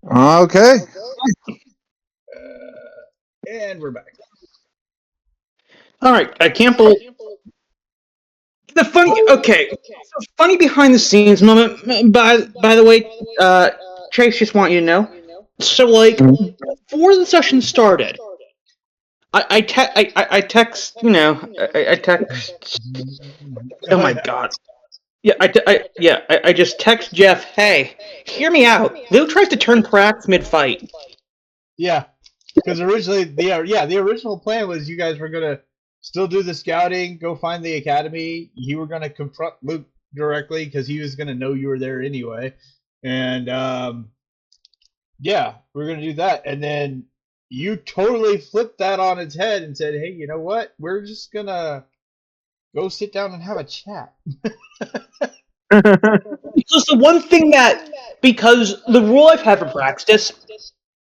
Okay. And we're back. All right, I can't believe the funny. Okay, so funny behind the scenes moment. By the way, Chase, just want you to know. So like before the session started, I text I text. Oh Oh my yeah. god. Yeah, I just text Jeff. Hey, hear me out. Lil tries to turn Prax mid fight. Yeah. Because originally the original plan was you guys were gonna still do the scouting, go find the academy. You were gonna confront Luke directly because he was gonna know you were there anyway. And yeah, we're gonna do that. And then you totally flipped that on its head and said, "Hey, you know what? We're just gonna go sit down and have a chat." Because the one thing that because the rule I've had for Praxis,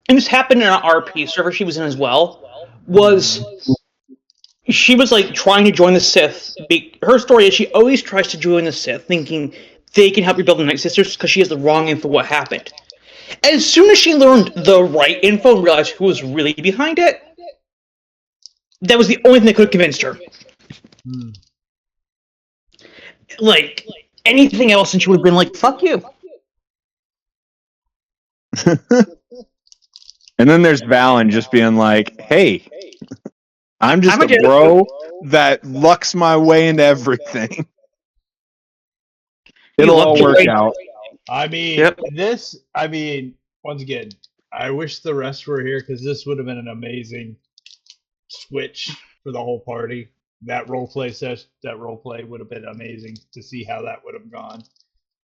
and this happened in an RP server she was in as well, was she was like trying to join the Sith. Her story is she always tries to join the Sith, thinking they can help rebuild the Night Sisters because she has the wrong info what happened. As soon as she learned the right info and realized who was really behind it, that was the only thing that could have convinced her. Hmm. Like anything else, and she would have been like, "Fuck you." And then there's Valen just being like, "Hey, I'm just I'm a a Jedi. bro that lucks my way into everything. You It'll luck all your work way. out." I mean, Yep. once again, I wish the rest were here because this would have been an amazing switch for the whole party. That role play would have been amazing to see how that would have gone.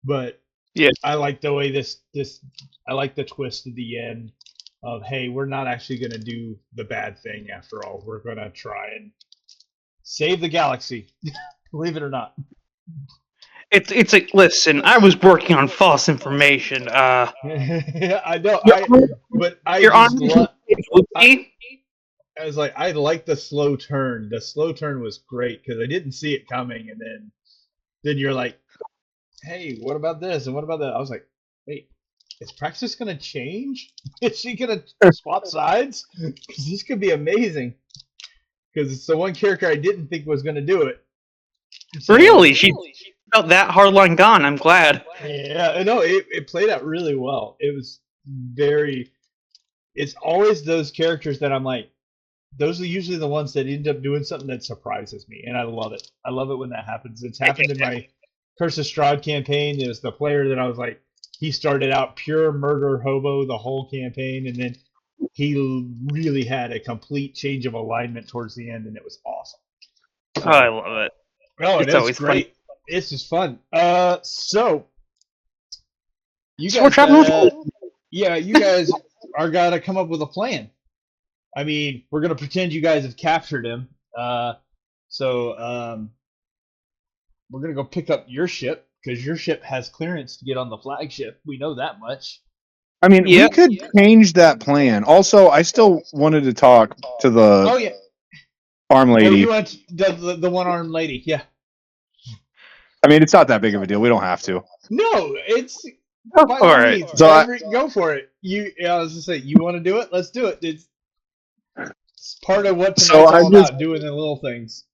But Yeah. I like the way I like the twist at the end of, hey, we're not actually going to do the bad thing after all. We're going to try and save the galaxy, believe it or not. It's like, listen, I was working on false information. I know. Your Honor, But I Your just Honor, love. I, Lucy, I was like, I like the slow turn. The slow turn was great because I didn't see it coming, and then you're like, hey, what about this and what about that? I was like, wait, is Praxis gonna change? Is she gonna swap sides? Because this could be amazing. Because it's the one character I didn't think was gonna do it. So really? She felt that hardline gone. I'm glad. yeah, no, it played out really well. It was very. It's always those characters that I'm like, those are usually the ones that end up doing something that surprises me, and I love it. I love it when that happens. It's happened in my Curse of Strahd campaign. It was the player that I was like, he started out pure murder hobo the whole campaign, and then he really had a complete change of alignment towards the end, and it was awesome. Oh, I So, love it. oh, it It's is always fun. great. It's just fun. So you So we're guys, traveling with yeah, you guys are gotta come up with a plan. I mean, we're gonna pretend you guys have captured him. So we're gonna go pick up your ship because your ship has clearance to get on the flagship. We know that much. I mean, we Yep. could change that plan. Also, I still wanted to talk to the Oh yeah. farm Oh, lady. you want the one armed lady? Yeah. I mean, it's not that big of a deal. We don't have to. No, it's All by all right. means. So I, Go for it. I was just saying, you want to do it? Let's do it. It's part of what so tonight's I all just, about, doing the little things.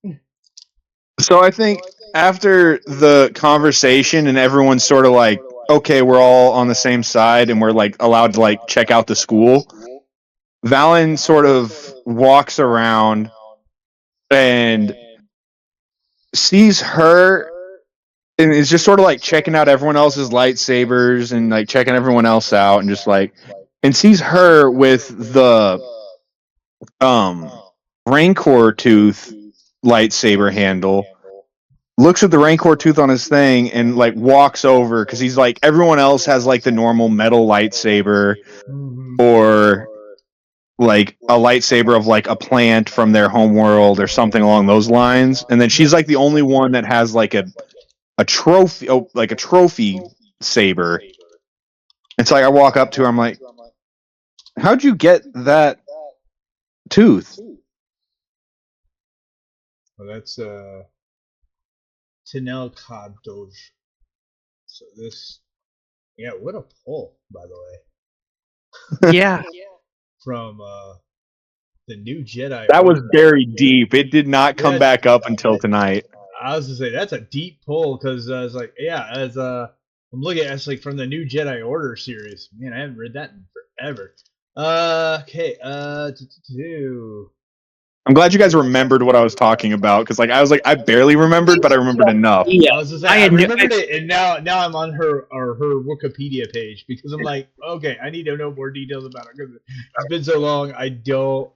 so I think after the conversation and everyone's sort of like, okay, we're all on the same side and we're like allowed to like check out the school. Valen sort of walks around and sees her and is just sort of like checking out everyone else's lightsabers and like checking everyone else out and just like and sees her with the um Rancor tooth lightsaber handle, looks at the Rancor tooth on his thing and like walks over because he's like everyone else has like the normal metal lightsaber Mm-hmm. or like a lightsaber of like a plant from their home world or something along those lines, and then she's Yep. like the only one that has like a trophy, like a trophy saber. And so like, I walk up to her, I'm like, how'd you get that tooth? Well, that's Tinel Kadosh. So this, yeah, what a pull, by the way. Yeah. from the New Jedi. That was Order. buried deep. It did not come Yeah. back up until tonight. I was gonna say that's a deep pull because I was like, yeah, as I'm looking at it's like from the New Jedi Order series. Man, I haven't read that in forever. Okay. I'm glad you guys remembered what I was talking about because, like, I was like, I barely remembered, but I remembered enough. Yeah. I was gonna say I I had no- remembered it, and now I'm on her Wikipedia page because I'm like, okay, I need to know more details about her because it's been so long. I don't.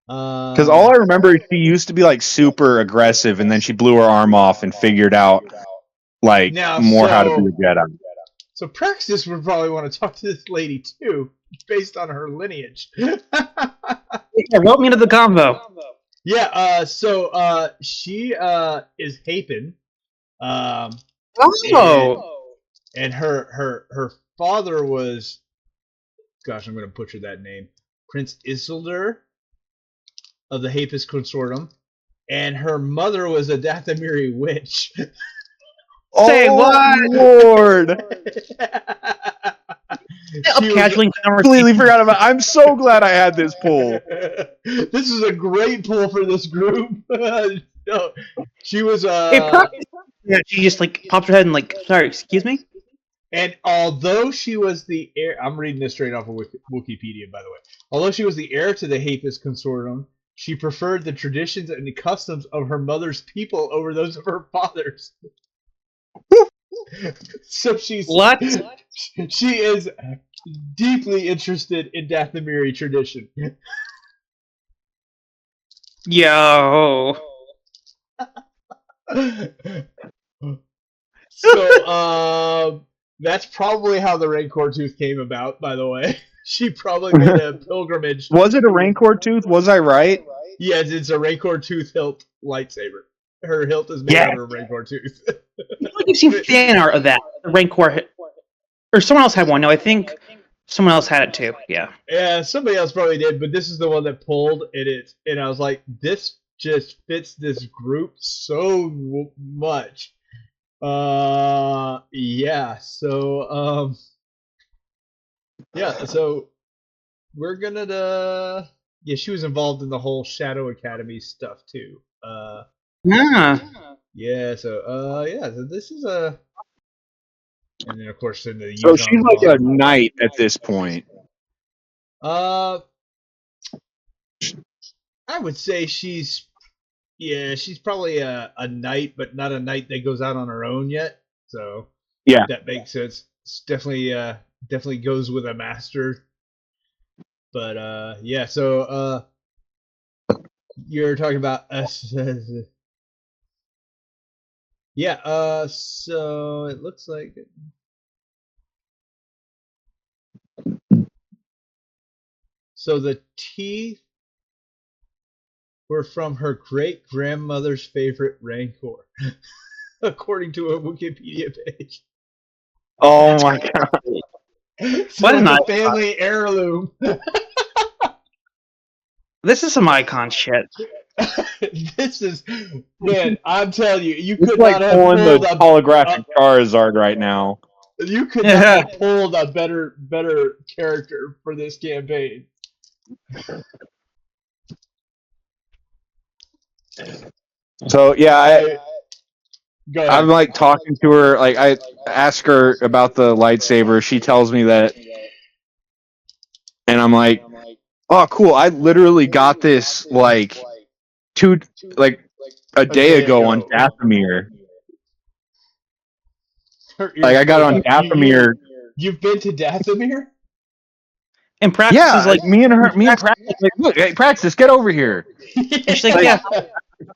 Because all I remember is she used to be like super aggressive, and then she blew her arm off and figured out like Now, more how to be so- a Jedi. So Praxis would probably want to talk to this lady too, based on her lineage. Yeah, welcome into the convo. Yeah. So she is Hapen. Oh. And her father was, gosh, I'm going to butcher that name, Prince Isildur of the Hapus Consortium, and her mother was a Dathomiri witch. Say what? Lord! Casually Completely forgot about. I'm so glad I had this poll. This is a great poll for this group. No, she was Yeah, she just like pops her head and like, sorry, excuse me. and although she was the heir, I'm reading this straight off of Wikipedia, by the way. Although she was the heir to the Hapus Consortium, she preferred the traditions and the customs of her mother's people over those of her father's. So What? She is deeply interested in Dathomiri tradition. Yo. So that's probably how the Rancor Tooth came about, by the way. She probably made a pilgrimage. Was it a Rancor tooth? Was I right? Yes, it's a Rancor Tooth hilt lightsaber. Her hilt is made out of a Rancor Tooth. I feel like you've seen fan art of that. The Rancor, or someone else had one. No, I think someone else had it too. Yeah. Yeah, somebody else probably did, but this is the one that pulled and I was like, this just fits this group so much. Yeah. So yeah. So we're gonna yeah. She was involved in the whole Shadow Academy stuff too. Yeah. Yeah. So yeah. So this is a. And then of course in the So she's like a knight at this point. I would say she's probably a knight, but not a knight that goes out on her own yet. So Yeah. that makes sense. It's definitely goes with a master. But yeah, so you're talking about us. Yeah. So it looks like. So the teeth were from her great grandmother's favorite Rancor, according to a Wikipedia page. Oh my god. So What it's an a family heirloom. This is some icon shit. This is, man, I'm telling you, you It's could like not have pulling the pulled holographic Charizard right now. you could not have pulled a better character for this campaign. So yeah, Go ahead. I'm like talking to her. Like I ask her about the lightsaber. She tells me that, and I'm like, "Oh, cool! I literally got this like a day ago on Dathomir. Like I got it on Dathomir. You've been to Dathomir? And Praxis Yeah, is like, me and Praxis, like, look, hey, Praxis, get over here. and she's like, yeah,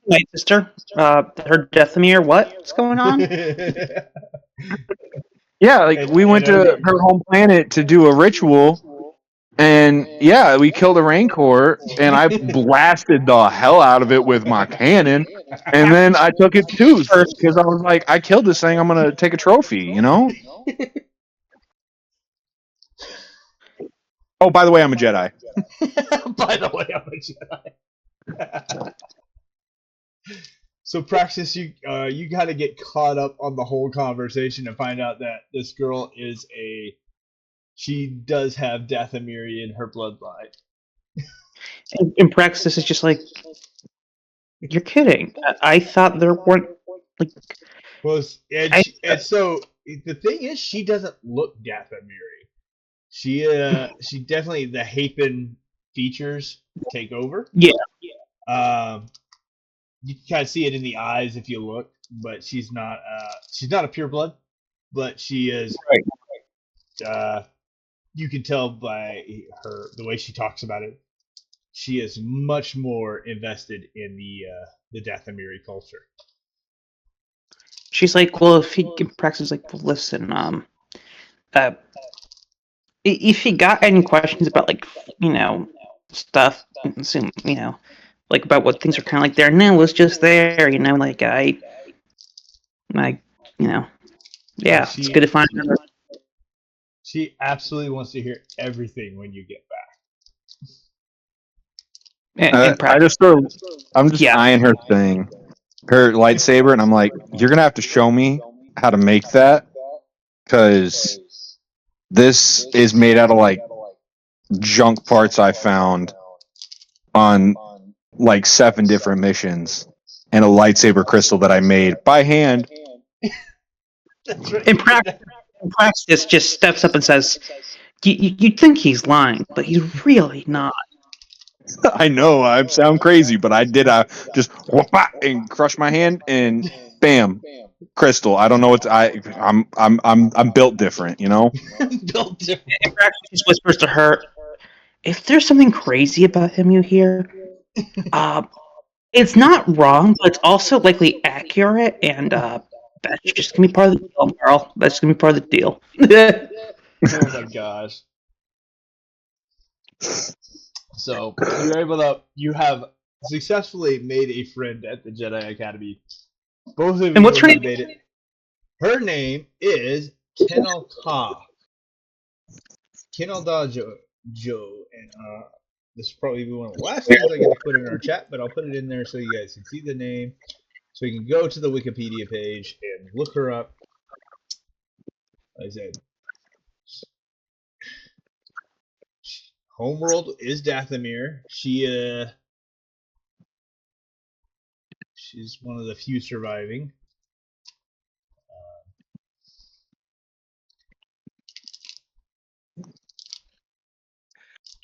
my sister, her Dathomir, what's going on? Yeah, like we went to her home planet to do a ritual, and yeah, we killed a Rancor, and I blasted the hell out of it with my cannon, and then I took its tooth because I was like, I killed this thing, I'm gonna take a trophy, you know? Oh, by the way, I'm a Jedi. By the way, I'm a Jedi. So Praxis, you got to get caught up on the whole conversation and find out that this girl is she does have Dathomir in her bloodline. And Praxis is just like, you're kidding. I thought there weren't like Well, and I so the thing is, she doesn't look Dathomir. She definitely, the Hapen features take over. yeah. You can kind of see it in the eyes if you look, but she's not a pureblood, but she is. You can tell by the way she talks about it. She is much more invested in the Dathomiri culture. She's like, well, if he Praxis is like, well, listen, if you got any questions about like stuff, like about what things are kind of like there now, was just there, like yeah, it's good to find her. She absolutely wants to hear everything when you get back. I'm just eyeing her thing, her lightsaber, and I'm like, you're gonna have to show me how to make that, because this is made out of like junk parts I found on like 7 different missions, and a lightsaber crystal that I made by hand. That's right. And Praxis just steps up and says, you'd think he's lying, but he's really not. I know I sound crazy, but I did. I just whoop and crush my hand, and bam, crystal. I don't know what I'm built different, Built different. And Praxis just whispers to her, if there's something crazy about him you hear, it's not wrong, but it's also likely accurate, and that's just gonna be part of the deal, Carl. That's gonna be part of the deal. Oh my gosh. So you have successfully made a friend at the Jedi Academy. Both of you and what's her name? made it. Her name is Kenal Ka. Kenal Da Jo, and this is probably one of the last things I get to put in our chat, but I'll put it in there so you guys can see the name, so you can go to the Wikipedia page and look her up. Like I said, homeworld is Dathomir. She's one of the few surviving.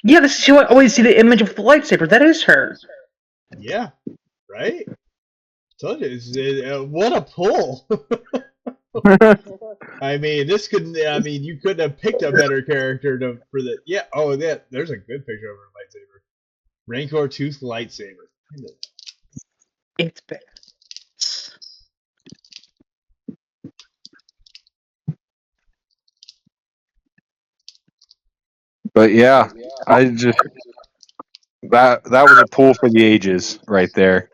Yeah, this is who I always see the image of the lightsaber. That is her. Yeah, right? Told you, what a pull. I mean, you couldn't have picked a better character for the. Yeah, there's a good picture of her lightsaber. Rancor Tooth lightsaber. It's bad. But yeah, I just that was a pull for the ages right there.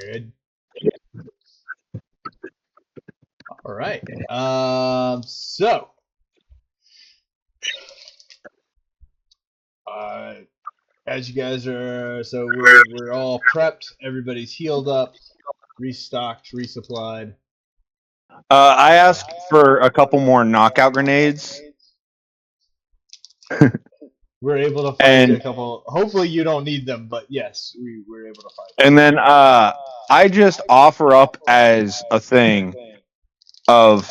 Good. All right. So, as you guys are, so we're all prepped. Everybody's healed up, restocked, resupplied. I asked for a couple more knockout grenades. We're able to find a couple. Hopefully, you don't need them, but yes, we were able to find them. And then I just offer up as a thing of,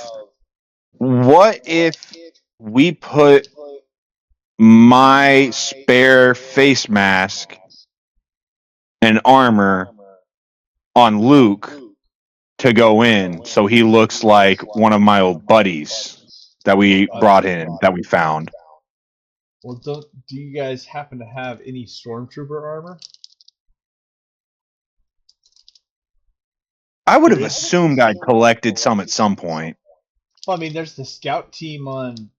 what if we put my spare face mask and armor on Luke to go in, so he looks like one of my old buddies that we brought in, that we found. Well, do you guys happen to have any stormtrooper armor? I would have assumed I'd collected some at some point. Well, I mean, there's the scout team on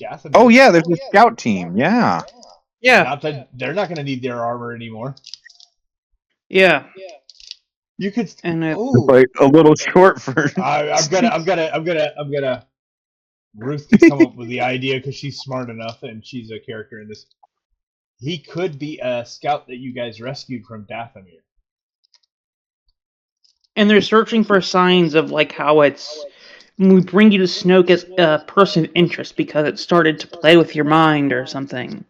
Dathomir. Oh yeah, there's a scout team. Yeah. Yeah. They're not going to need their armor anymore. Yeah. You could. And like a little short for. I'm gonna. Ruth could come up with the idea because she's smart enough and she's a character in this. He could be a scout that you guys rescued from Dathomir. And they're searching for signs of like how it's we bring you to Snoke as a person of interest because it started to play with your mind or something.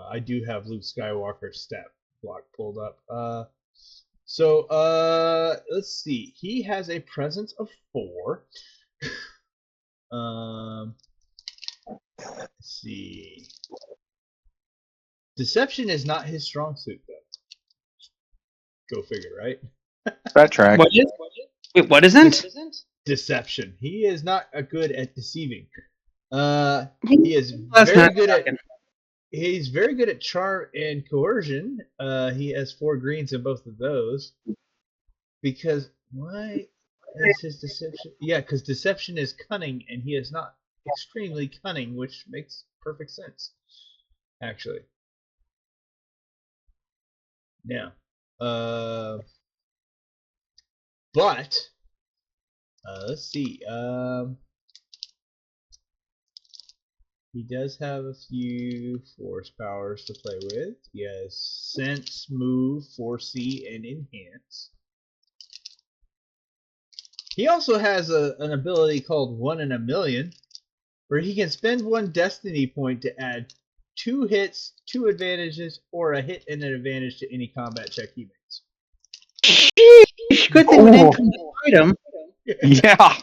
I do have Luke Skywalker's stat block pulled up. Let's see. He has a presence of 4. Let's see. Deception is not his strong suit, though. Go figure, right? That track. What is? Wait, what isn't? Deception. He is not good at deceiving. He is That's very not good at. shocking. He's very good at charm and coercion. He has 4 greens in both of those. Because why is his deception? Yeah, because deception is cunning, and he is not extremely cunning, which makes perfect sense, actually. Now, but let's see. He does have a few force powers to play with. He has Sense, Move, Foresee, and Enhance. He also has an ability called 1 in a Million, where he can spend 1 destiny point to add 2 hits, 2 advantages, or a hit and an advantage to any combat check he makes. Sheesh, good thing we didn't come to fight him. Yeah.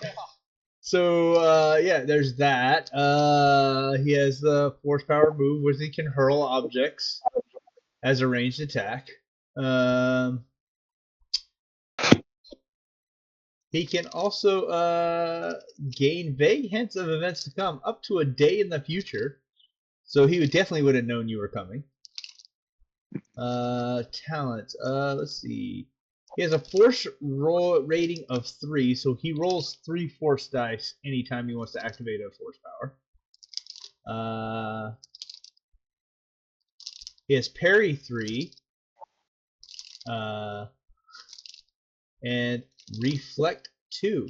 So, there's that. He has the Force Power move, where he can hurl objects as a ranged attack. He can also gain vague hints of events to come up to a day in the future. So he definitely would have known you were coming. Talent. Let's see. He has a force roll rating of 3, so he rolls 3 force dice anytime he wants to activate a force power. He has parry 3. And reflect 2.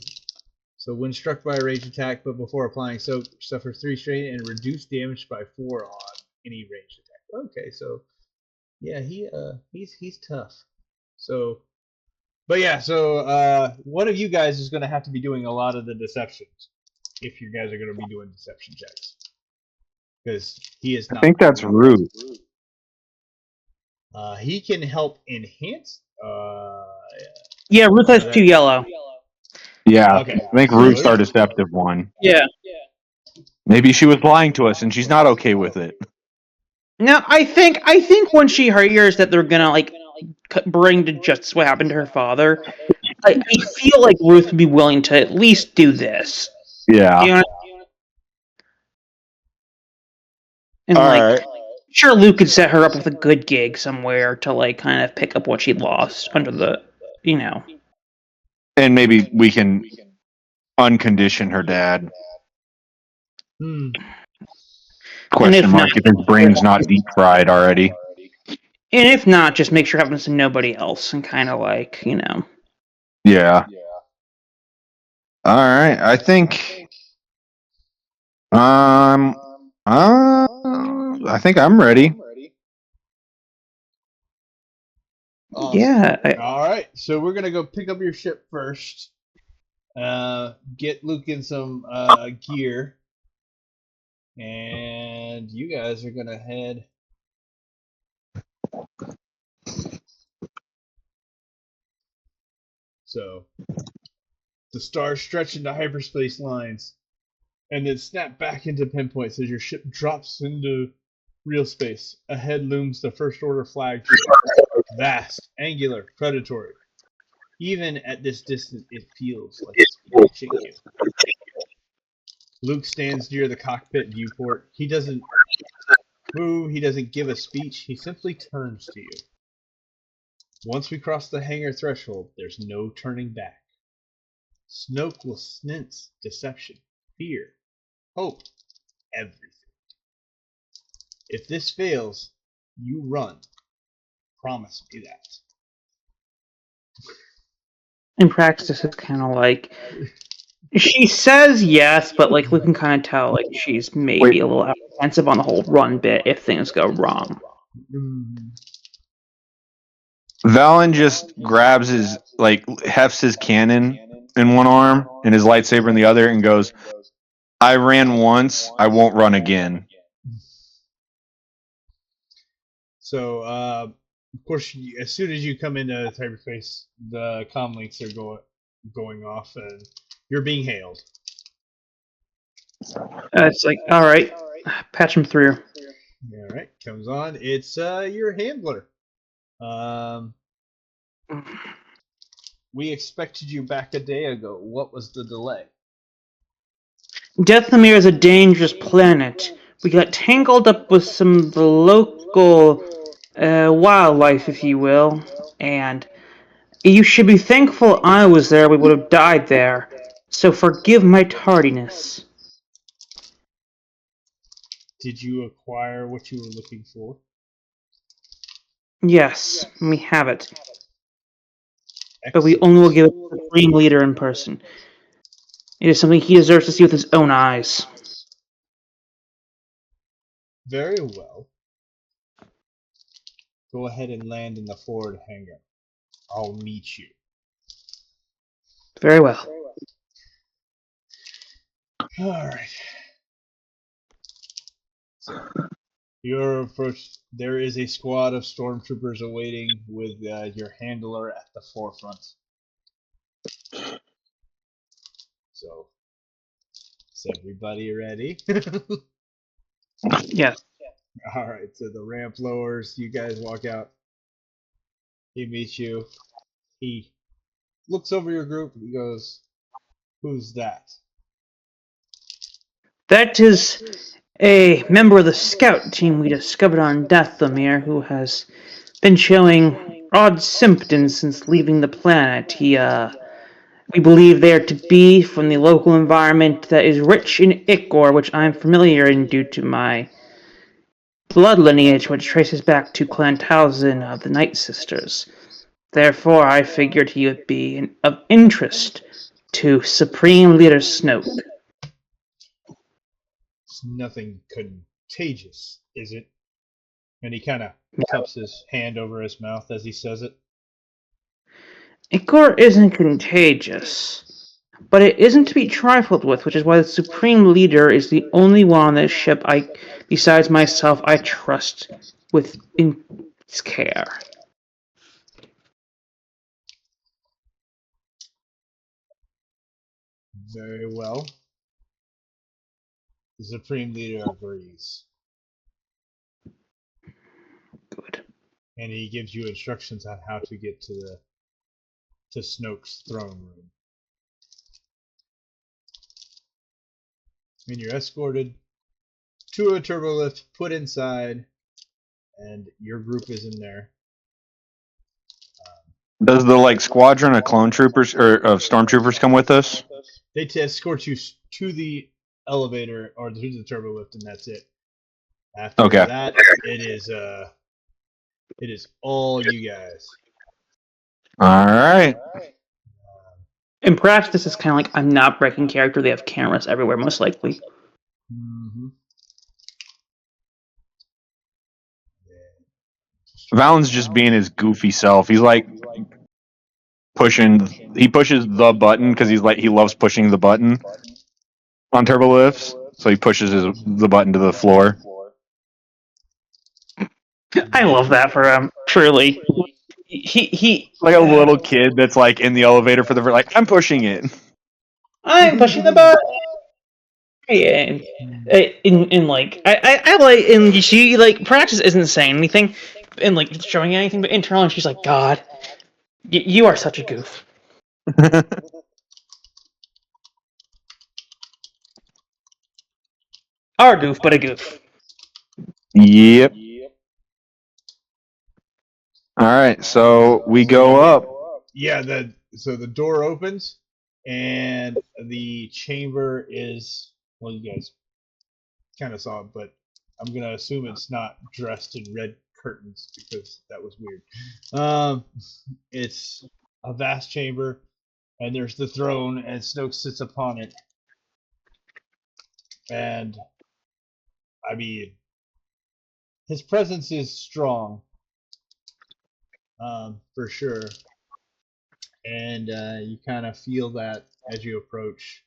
So when struck by a ranged attack, but before applying soak, suffers 3 strain and reduced damage by 4 on any ranged attack. Okay, so yeah, he's tough. So, but yeah, so one of you guys is going to have to be doing a lot of the deceptions if you guys are going to be doing deception checks, because he is not. I think that's rude. He can help enhance. Yeah, Ruth has 2 yellow. Yeah. Okay. I think Ruth's our deceptive one. Yeah. Maybe she was lying to us and she's not okay with it. No, I think when she hears that they're gonna bring to justice what happened to her father, I feel like Ruth would be willing to at least do this. Yeah. You know? And Alright. sure, Luke could set her up with a good gig somewhere to kind of pick up what she lost under the, And maybe we can uncondition her dad. Question mark if his brain's not deep fried already. And if not, just make sure it happens to nobody else and kind of Yeah. Alright, I think I think I'm ready. Awesome. Yeah. All right, so we're gonna go pick up your ship first. Get Luke in some gear, and you guys are gonna head. So the stars stretch into hyperspace lines, and then snap back into pinpoints as your ship drops into real space. Ahead looms the First Order flagship. Vast, angular, predatory. Even at this distance, it feels like it's watching you. Luke stands near the cockpit viewport. He doesn't move, he doesn't give a speech, he simply turns to you. Once we cross the hangar threshold, there's no turning back. Snoke will sense deception, fear, hope, everything. If this fails, you run. Promise me that. In practice, it's kind of she says yes, but we can kind of tell she's maybe a little apprehensive on the whole run bit if things go wrong. Valen just grabs his hefts his cannon in one arm and his lightsaber in the other, and goes, "I ran once. I won't run again." So, of course, as soon as you come into hyperspace, the comm links are going off, and you're being hailed. It's like, all right, patch him through. All right, comes on. It's your handler. We expected you back a day ago. What was the delay? Deathamir is a dangerous planet. We got tangled up with some of the local wildlife, if you will, and you should be thankful I was there. We would have died there. So forgive my tardiness. Did you acquire what you were looking for? Yes, we have it. But we only will give it to the Supreme Leader in person. It is something he deserves to see with his own eyes. Very well. Go ahead and land in the forward hangar. I'll meet you. Very well. All right. So, your approach. There is a squad of stormtroopers awaiting with your handler at the forefront. So, is everybody ready? Yes. All right. So the ramp lowers. You guys walk out. He meets you. He looks over your group. He goes, "Who's that?" That is a member of the scout team we discovered on Dathomir who has been showing odd symptoms since leaving the planet. We believe they are to be from the local environment that is rich in ichor, which I am familiar in due to my blood lineage, which traces back to Clan Talzin of the Night Sisters. Therefore, I figured he would be of interest to Supreme Leader Snoke. It's nothing contagious, is it? And he kind of cups his hand over his mouth as he says it. Ichor isn't contagious, but it isn't to be trifled with, which is why the Supreme Leader is the only one on this ship besides myself, I trust with his care. Very well. The Supreme Leader agrees. Good. And he gives you instructions on how to get to Snoke's throne room. And you're escorted to a turbolift, put inside, and your group is in there. Does the squadron of clone troopers or of stormtroopers come with us? They escort you to the elevator or to the turbolift, and that's it. After Okay. that, it is all you guys. All right. And perhaps this is kind of like I'm not breaking character. They have cameras everywhere, most likely. Mm-hmm. Valen's just being his goofy self. He's he pushes the button because he loves pushing the button on turbo lifts. So he pushes the button to the floor. I love that for him. Truly, he Like a little kid that's in the elevator for I'm pushing it. I'm pushing the button. And in like I like and she Praxis isn't saying anything and showing anything, but internally she's like, God, you are such a goof. Our goof, but a goof. Yep. All right, so we go up. Yeah, so the door opens and the chamber is, well, you guys kind of saw it, but I'm gonna assume it's not dressed in red curtains because that was weird. It's a vast chamber, and there's the throne, and Snoke sits upon it. And I mean, his presence is strong, for sure. And you kind of feel that as you approach.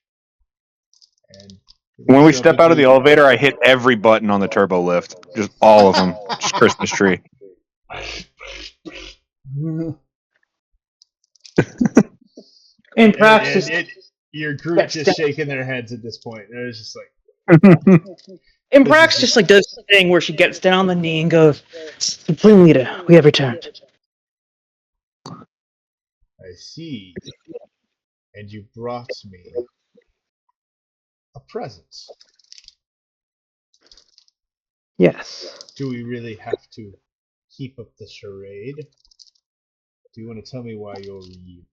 And When we step out of the elevator, I hit every button on the turbo lift. Just all of them. Just Christmas tree. In practice, your group just shaking their heads at this point. They're just like, in practice, just like does the thing where she gets down on the knee and goes, "Supreme Leader, we have returned." I see. And you brought me a present. Yes. Do we really have to keep up the charade? Do you want to tell me why you're here?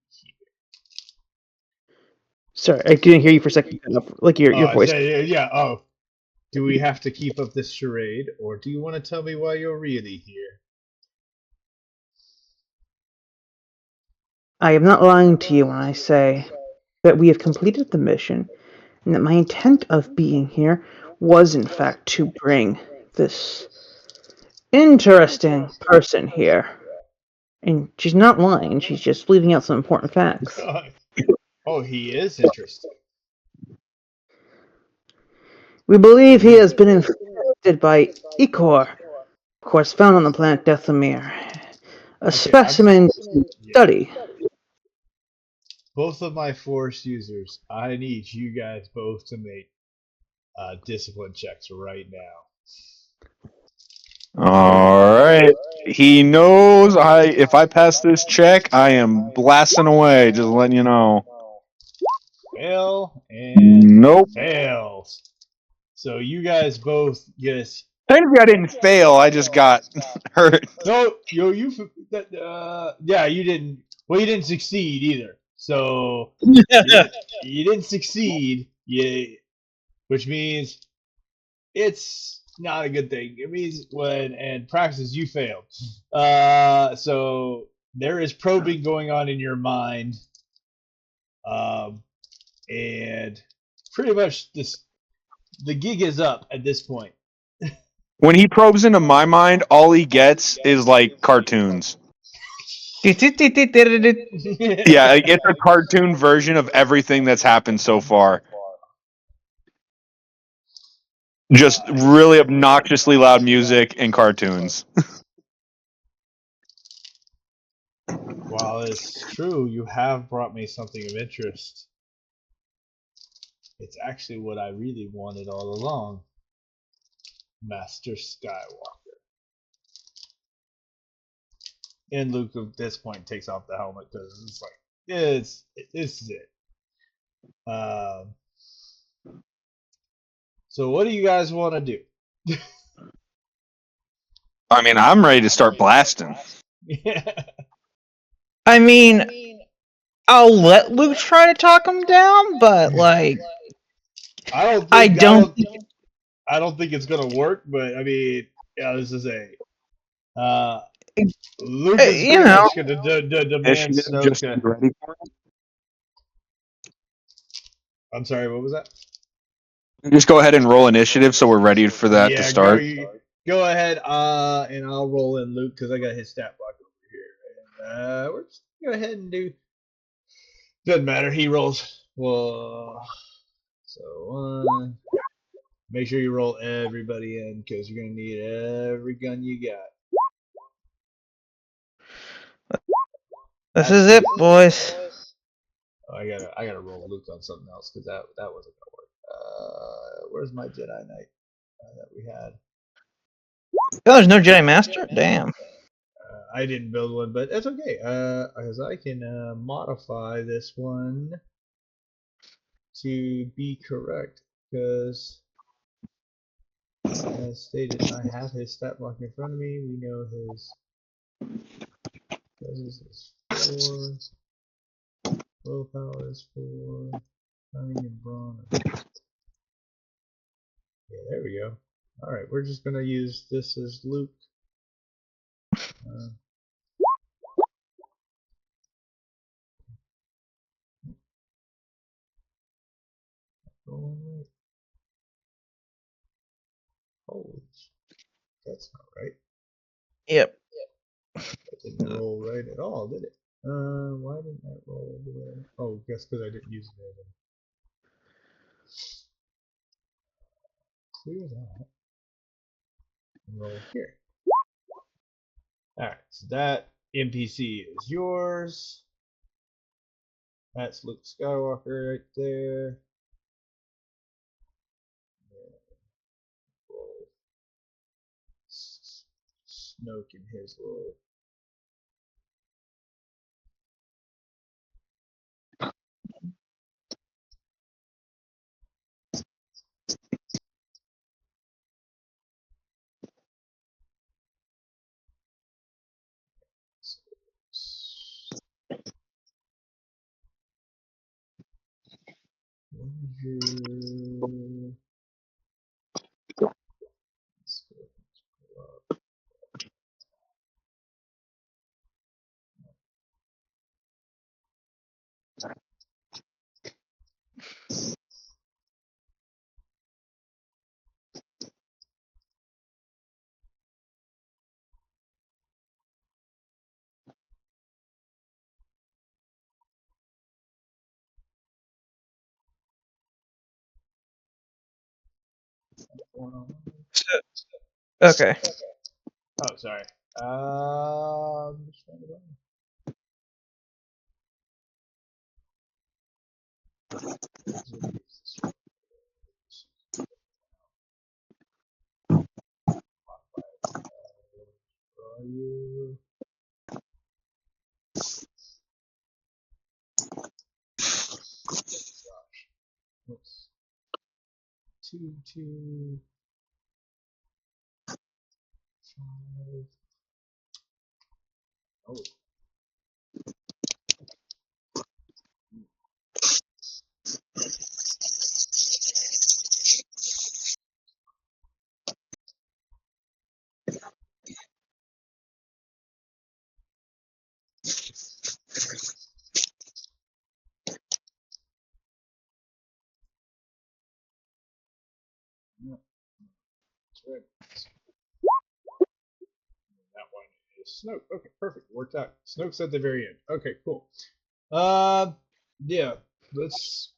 Sorry, I didn't hear you for a second. Like your voice. Yeah. Oh, do we have to keep up this charade, or do you want to tell me why you're really here? I am not lying to you when I say that we have completed the mission, and that my intent of being here was, in fact, to bring this interesting person here. And she's not lying, she's just leaving out some important facts. Oh, he is interesting. We believe he has been infected by Ichor, of course found on the planet Deathamir. A specimen to study. Both of my force users, I need you guys both to make discipline checks right now. All right. He knows if I pass this check, I am blasting away. Just letting you know. Fail and Nope. fails. So you guys both just. Technically, I didn't fail. I just got hurt. No, you yeah, you didn't. Well, you didn't succeed either. So you didn't succeed. Which means it's not a good thing. It means when and practice you failed. So there is probing going on in your mind, and pretty much the gig is up at this point. When he probes into my mind, all he gets is like cartoons. Yeah, it's a cartoon version of everything that's happened so far. Just really obnoxiously loud music and cartoons. While it's true, you have brought me something of interest. It's actually what I really wanted all along. Master Skywalker. And Luke at this point takes off the helmet because it's like, this is it. So what do you guys want to do? I mean, I'm ready to start blasting. I mean, I'll let Luke try to talk him down, but like, I don't think it's gonna work. But I mean, yeah, this is Luke is pretty much gonna demand Snoke to. Ready for it? I'm sorry, what was that? Just go ahead and roll initiative, so we're ready for that to start. Go ahead, and I'll roll in Luke because I got his stat block over here, and we're just gonna go ahead and do. Doesn't matter. He rolls. Well, so make sure you roll everybody in because you're gonna need every gun you got. This is it, boys. Oh, I gotta roll Luke on something else because that wasn't gonna work. Where's my Jedi Knight that we had? Oh, there's no Jedi Master? Damn. I didn't build one, but that's okay. Because I can modify this one to be correct. Because as stated, I have his stat block in front of me. We know his. This is 4. Willpower is 4. Cunning and brawn. Yeah, there we go. Alright, we're just gonna use this as Luke. Holy, that's not right. Yep. That didn't roll right at all, did it? Why didn't that roll the way? Oh, guess because I didn't use it. Clear that. And roll here. Alright, so that NPC is yours. That's Luke Skywalker right there. Roll Snoke in his little. Okay. Oh, sorry. You. What's 2, 5. Oh. Yeah, that's right. That one is Snoke. Okay, perfect. Worked out. Snoke's at the very end. Okay, cool. Yeah. Let's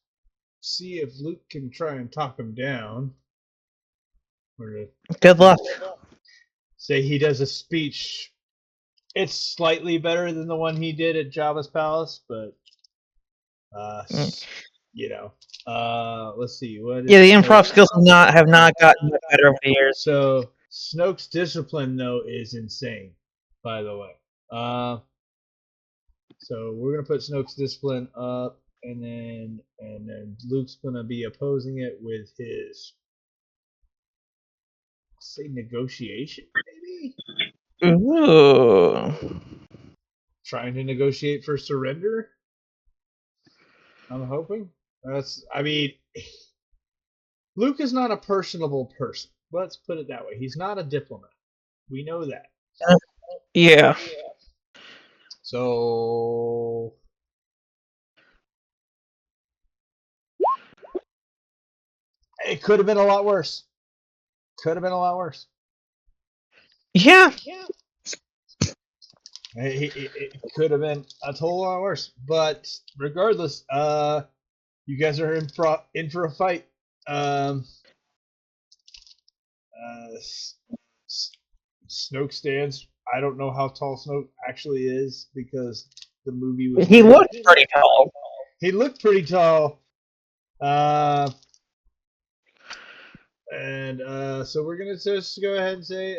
see if Luke can try and talk him down. Good luck. Say he does a speech. It's slightly better than the one he did at Jabba's palace, but you know. Let's see. What? Yeah, the improv skills have not gotten much better over the years. So Snoke's discipline though is insane. By the way. So we're gonna put Snoke's discipline up, and then Luke's gonna be opposing it with his, say, negotiation, maybe. Ooh. Trying to negotiate for surrender. I'm hoping. I mean, Luke is not a personable person. Let's put it that way. He's not a diplomat. We know that. Yeah. So it could have been a lot worse. Yeah. It could have been a total lot worse. But regardless, you guys are in for a fight. Snoke stands. I don't know how tall Snoke actually is because the movie was. He looked pretty tall. He looked pretty tall. And so we're gonna just go ahead and say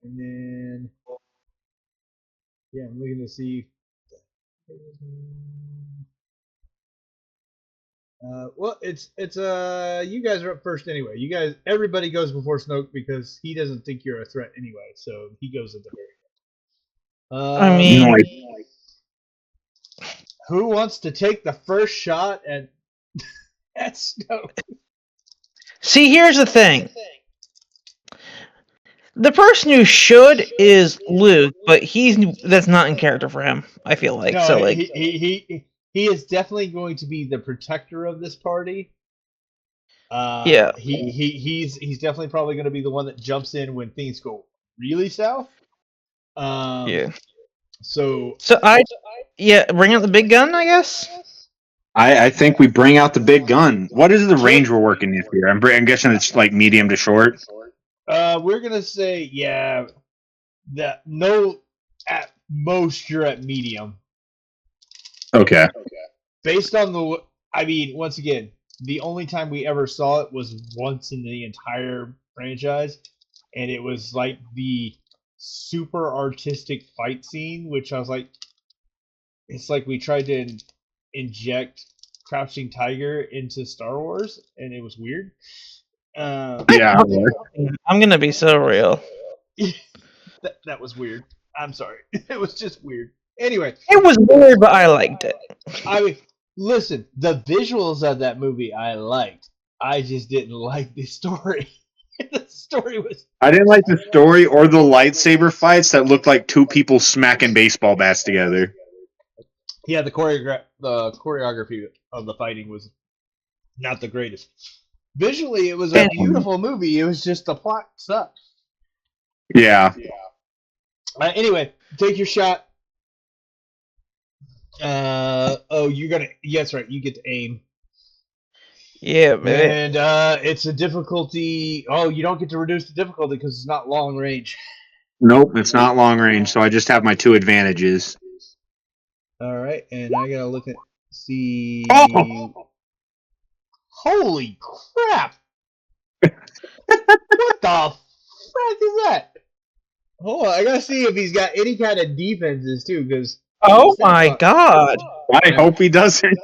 and then yeah, I'm looking to see. Well, it's you guys are up first anyway. You guys, everybody goes before Snoke because he doesn't think you're a threat anyway, so he goes at the very end. I mean, who wants to take the first shot at Snoke? see, here's the thing. The person who should is Luke, but that's not in character for him. I feel like No, so. Like he is definitely going to be the protector of this party. Yeah. He's definitely probably going to be the one that jumps in when things go really south. Yeah. So So bring out the big gun, I guess. I think we bring out the big gun. What is the range we're working with here? I'm guessing it's like medium to short. we're gonna say that no, at most you're at medium. Okay. Based on I mean, once again, the only time we ever saw it was once in the entire franchise, and it was like the super artistic fight scene, which I was like, it's like we tried to inject Crouching Tiger into Star Wars, and it was weird. Yeah. I'm gonna be so real. that was weird. I'm sorry. It was just weird. Anyway, It was weird, but I liked it. I mean, listen, the visuals of that movie I liked. I just didn't like the story. The story was. I didn't like the story or the lightsaber fights that looked like two people smacking baseball bats together. Yeah, the choreography of the fighting was not the greatest. Visually, it was a beautiful movie. It was just the plot sucked. Yeah. Anyway, take your shot. You're gonna. Yes, right. You get to aim. Yeah, man. And it's a difficulty. Oh, you don't get to reduce the difficulty because it's not long range. Nope, it's not long range, so I just have my two advantages. All right, and I gotta look at see. Oh! Holy crap! What the frick is that? Hold on, I gotta see if he's got any kind of defenses too, because. Oh my god! I hope he doesn't.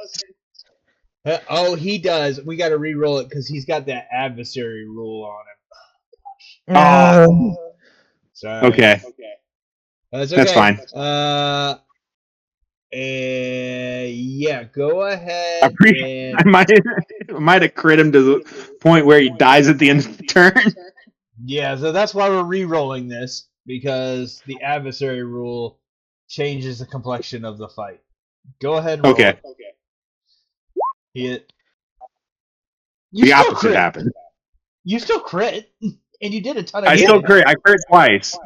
Oh, he does. We got to re-roll it because he's got that adversary rule on him. Oh. Sorry. Okay. That's okay. That's fine. Yeah. Go ahead. I might have crit him to the point where he dies at the end of the turn. Yeah. So that's why we're re-rolling this, because the adversary rule changes the complexion of the fight. Go ahead. And roll Okay. it. Hit. You The still opposite crit. happened. You still crit, and you did a ton of I damage. still crit. I crit twice.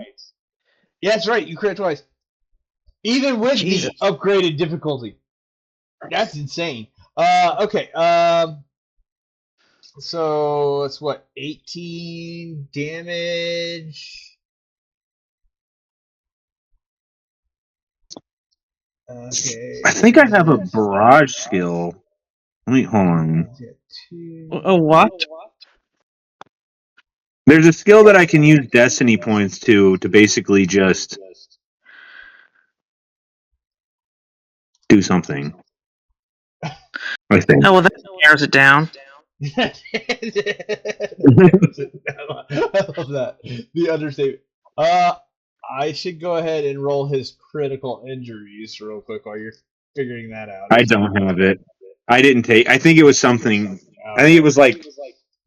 Yeah, that's right. You crit twice. Even with Jesus. the upgraded difficulty. That's insane. Okay. So it's what, 18 damage. Okay. I think I have a barrage skill. Wait, hold on. A what? There's a skill that I can use destiny points to basically just do something. I think. Oh, well, that narrows it down. I love that. The understatement. I should go ahead and roll his critical injuries real quick while you're figuring that out. I don't have it. I didn't take. I think it was something. I think it was like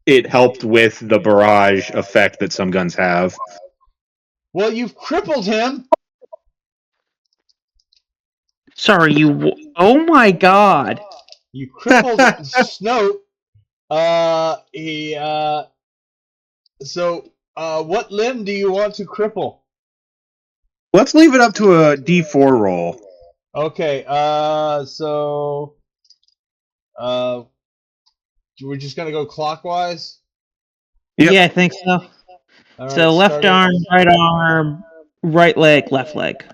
it helped with the barrage effect that some guns have. Well, you've crippled him. Sorry, you. Oh my god. You crippled Snoke. So, what limb do you want to cripple? Let's leave it up to a D4 roll. Okay. So, we're just gonna go clockwise. Yep. Yeah, I think so. All So right, left arm, right leg, left leg.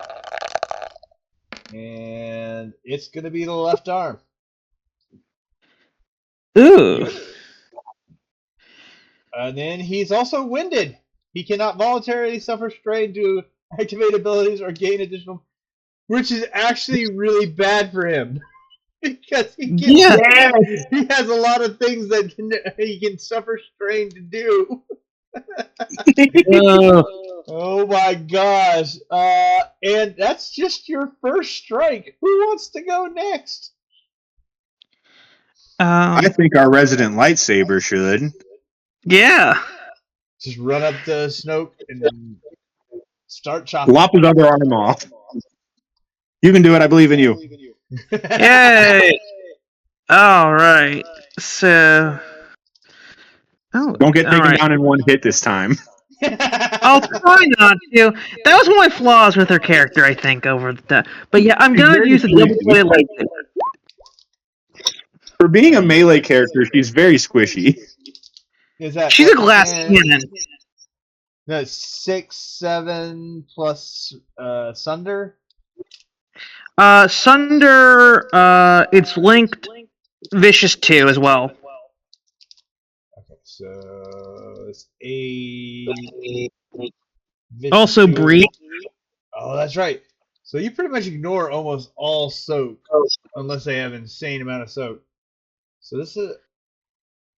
and it's gonna be the left arm. Ooh. And then he's also winded. He cannot voluntarily suffer strain to activate abilities or gain additional, which is actually really bad for him because he has a lot of things that he can suffer strain to do. Oh my gosh! And that's just your first strike. Who wants to go next? I think our resident lightsaber should. Yeah. Just run up to Snoke and start chopping. Lop his other arm off. You can do it. I believe in you. Yay! All right. So Oh, Don't get taken alright. down in one hit this time. I'll try not to. That was one of my flaws with her character, I think, over the. But yeah, I'm She's gonna very use the squishy. double-bladed lightsaber. For being a melee character, she's very squishy. Is that She's a glass and- cannon. No, 6, 7 plus Sunder. Sunder, it's linked Vicious 2 as well. Okay, so it's a. Also Vicious- Breed. Oh, that's right. So you pretty much ignore almost all soak unless they have an insane amount of soak. So this is.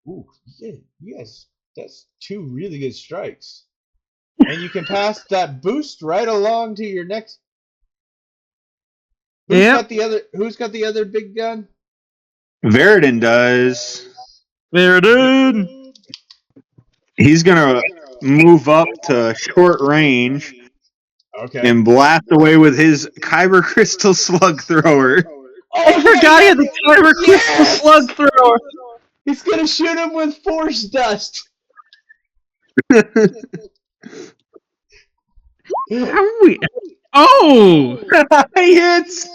Ooh, yeah, you guys, that's 2 really good strikes. And you can pass that boost right along to your next. Who's got the other big gun? Veridin does. Veridin! He's gonna move up to short range Okay. and blast away with his Kyber Crystal Slug Thrower. I forgot he had the Kyber Crystal Slug Thrower! He's gonna shoot him with force dust. How are we? Oh! He hits!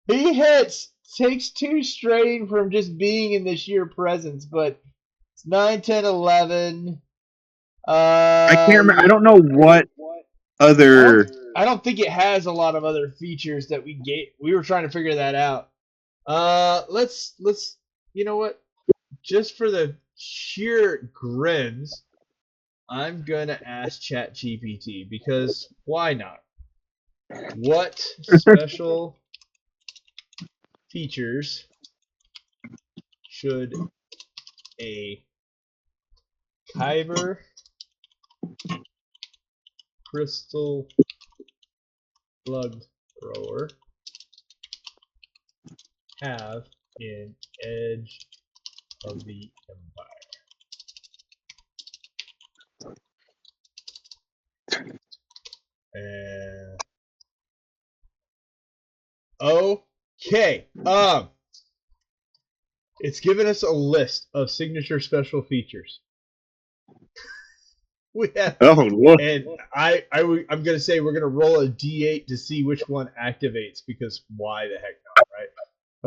He hits. Takes 2 strain from just being in the sheer presence, but it's 9, 10, 11. I can't remember. I don't know what other. I don't think it has a lot of other features that we were trying to figure that out. Let's you know what? Just for the sheer grins, I'm gonna ask ChatGPT because why not? What special features should a Kyber Crystal Slug Thrower have in Edge of the Empire? Okay. It's given us a list of signature special features. We have, Oh, look. and I'm gonna say we're gonna roll a d8 to see which one activates because why the heck not, right?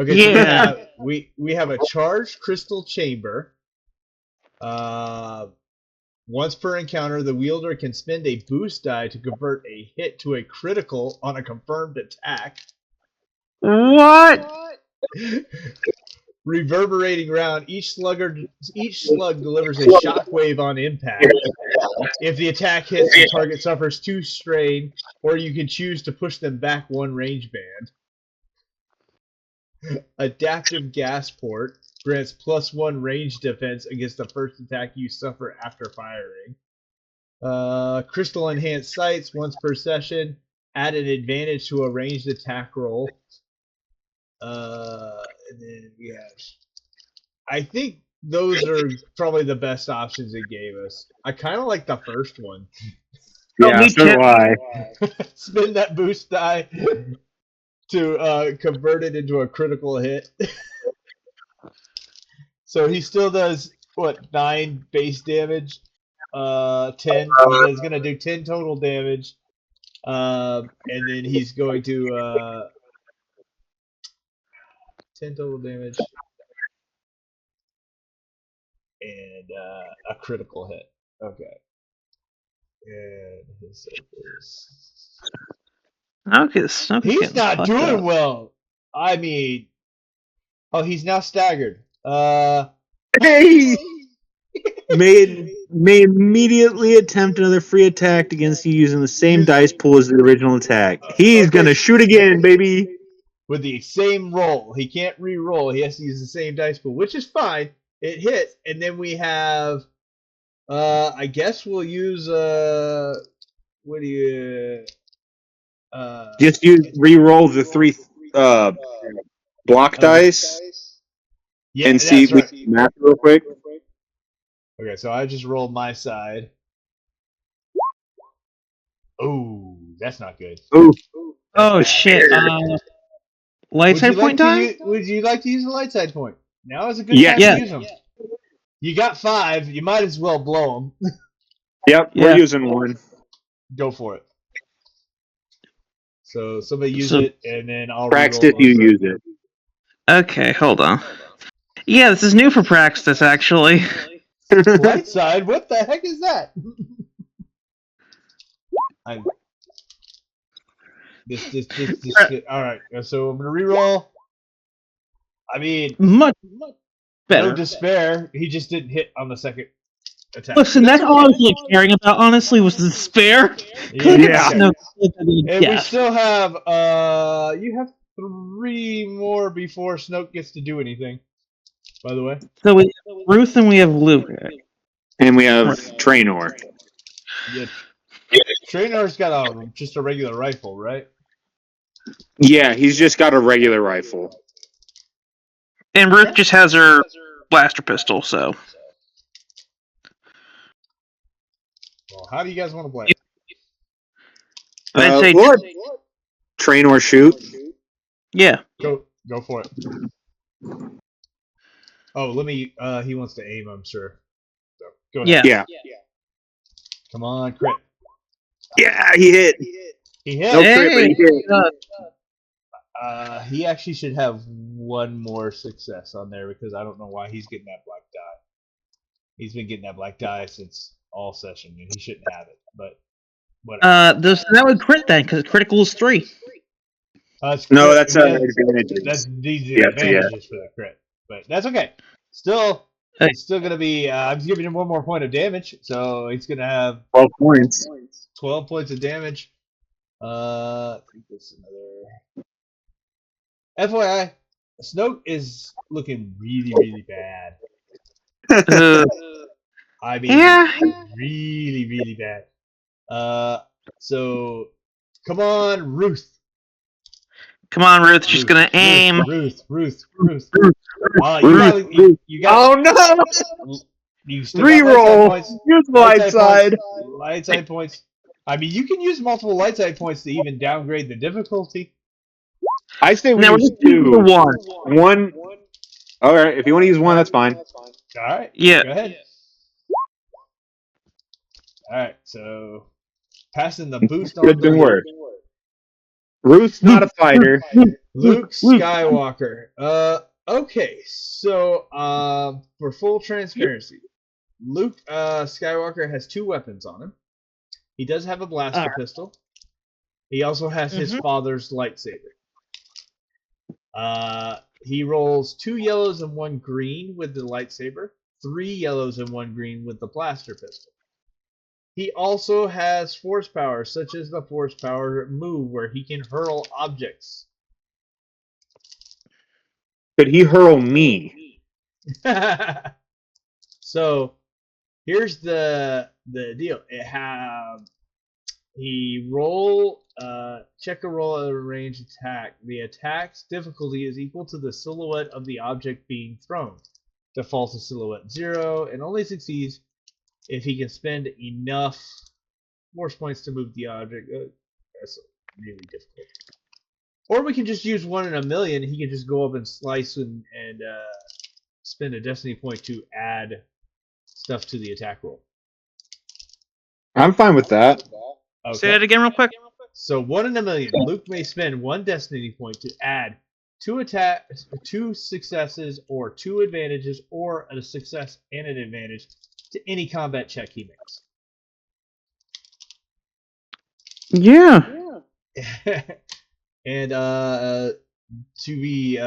Okay, Yeah. so we have a charged crystal chamber. Once per encounter, the wielder can spend a boost die to convert a hit to a critical on a confirmed attack. What? Reverberating round, each slug delivers a shockwave on impact. If the attack hits, the target suffers 2 strain, or you can choose to push them back 1 range band. Adaptive gas port grants +1 range defense against the first attack you suffer after firing. Crystal enhanced sights once per session. Add an advantage to a ranged attack roll. And then we have. I think those are probably the best options it gave us. I kind of like the first one. Yeah, me so do too. I. Spin that boost die to convert it into a critical hit. So he still does what 9 base damage, 10. He's gonna do 10 total damage, and then he's going to 10 total damage and a critical hit. Okay. And his is... Okay, He's not doing well. I mean, oh, he's now staggered. Hey! may immediately attempt another free attack against you using the same dice pool as the original attack. He's Okay. gonna shoot again, baby. With the same roll, he can't re-roll. He has to use the same dice pool, which is fine. It hits, and then we have. I guess we'll use. What do you? Just re-roll the 3 block dice Yeah, and see if we that's right. can map real quick. Okay, so I just rolled my side. Oh, that's not good. Ooh. Oh shit. Light side point time? Would you like to use the light side point? Now is a good Yes. time to use them. You got 5. You might as well blow them. Yep, Yeah. we're using one. Go for it. So somebody use So- it, and then I'll Praxis, reroll. you use it. Okay, hold on. Yeah, this is new for Praxis, actually. Light side. What the heck is that? I'm. This. All right. So I'm gonna reroll. I mean, Much better. no despair. He just didn't hit on the second attack. Listen, that's all I was like caring about, honestly, was the despair. Yeah. Snoke, And we yes. still have you have 3 more before Snoke gets to do anything. By the way. So we have Ruth and we have Luke. And we have Traynor. Yeah. Trainor's got just a regular rifle, right? Yeah, he's just got a regular rifle. And Ruth just has her blaster pistol, so. Well, how do you guys want to play? I'd say, Lord, Traynor shoot. yeah. Go for it. Oh, let me. He wants to aim, I'm sure. So, go ahead. Yeah. Yeah. Come on, crit. Yeah, he hit. He hit. No crit, but he hit. He actually should have 1 more success on there because I don't know why he's getting that black die. He's been getting that black die since all session, and he shouldn't have it. But whatever. That would crit then, because critical is 3. No, that's advantages. advantages. That's these Yeah, advantages for the crit, but that's okay. Still, it's still gonna be. I'm giving him 1 more point of damage, so he's gonna have 12 points. 12 points of damage. I think this is another. FYI, Snoke is looking really, really bad. I mean, Yeah. really, really bad. So come on, Ruth. Come on, Ruth. She's going to aim. Ruth. You got. Oh no! You still got light side Reroll. points. Use light side. Light side points. I mean, you can use multiple light side points to even downgrade the difficulty. I say we Now we're use just using 2. the 1. One. All right, if you want to use 1, that's fine. All right. Yeah. Go ahead. All right. So passing the boost on. Good work. Ruth's not a fighter. Luke Skywalker. Okay. So for full transparency, Luke Skywalker has 2 weapons on him. He does have a blaster pistol. He also has his father's lightsaber. He rolls 2 yellows and 1 green with the lightsaber, 3 yellows and 1 green with the blaster pistol. He also has force power, such as the force power move, where he can hurl objects. Could he hurl me? So here's the deal. Check a roll at a range attack. The attack's difficulty is equal to the silhouette of the object being thrown. Default to silhouette 0, and only succeeds if he can spend enough force points to move the object. That's really difficult. Or we can just use 1 in a million. He can just go up and slice and spend a destiny point to add stuff to the attack roll. I'm fine with that. Okay. Say that again real quick. So 1 in a million. Luke may spend 1 destiny point to add 2 successes or 2 advantages, or a success and an advantage to any combat check he makes. Yeah. And to be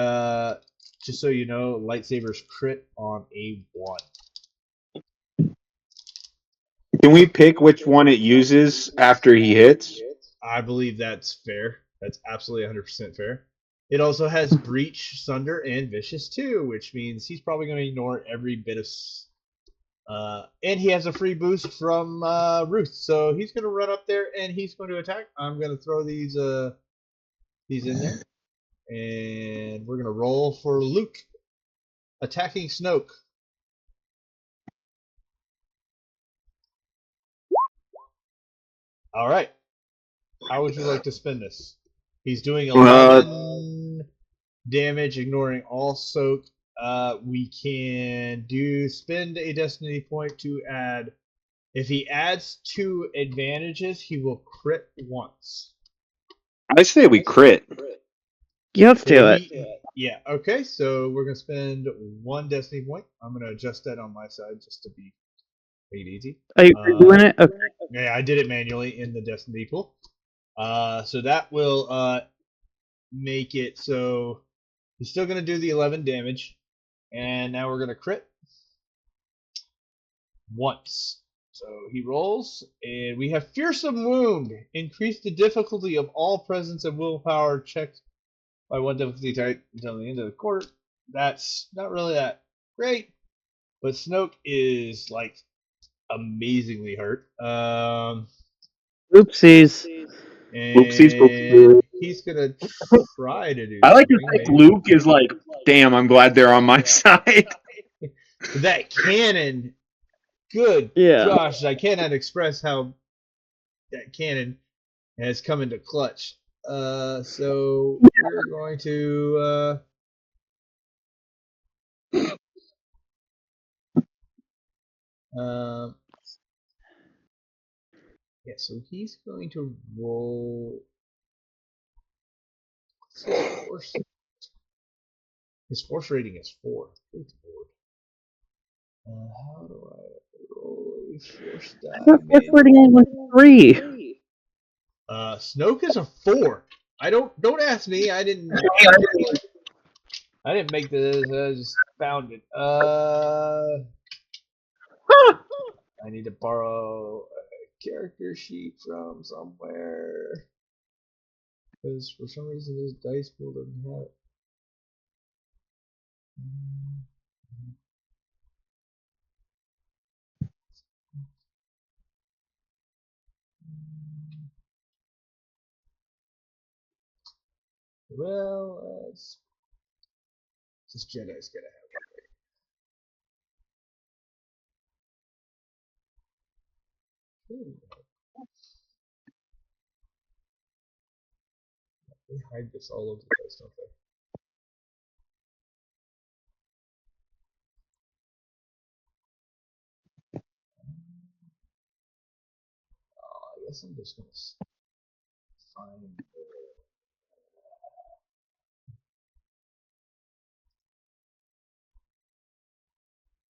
just so you know, lightsabers crit on a 1. Can we pick which one it uses after he hits? I believe that's fair. That's absolutely 100% fair. It also has Breach, Sunder, and Vicious too, which means he's probably going to ignore every bit of. And he has a free boost from Ruth, so he's going to run up there and he's going to attack. I'm going to throw these in there, and we're going to roll for Luke attacking Snoke. All right. How would you like to spend this? He's doing 11 damage, ignoring all soak. we can spend a destiny point to add. If he adds 2 advantages, he will crit once. I say we crit. Yeah, let's do it. Yeah. Okay. So we're gonna spend 1 destiny point. I'm gonna adjust that on my side just to make it easy. Are you doing it? Okay. Yeah, I did it manually in the destiny pool. So that will make it so he's still gonna do the 11 damage, and now we're gonna crit once. So he rolls, and we have Fearsome Wound. Increase the difficulty of all presence and willpower checks by 1 difficulty type until the end of the quarter. That's not really that great, but Snoke is like amazingly hurt. Oopsies. And he's gonna try to do. I like to something, think Luke is like, damn, I'm glad they're on my side. that cannon. Good Yeah. gosh, I cannot express how that cannon has come into clutch. So we're going to. Yeah, so he's going to roll. His force rating is 4. Good lord. How do I roll a force die? Force rating only 3. Snoke is a 4. Don't ask me. I didn't make this. I just found it. I need to borrow a character sheet from somewhere because for some reason this dice pool doesn't have it. Well, this Jedi's gonna have it. They hide this all over the place, don't they? I guess I'm just gonna find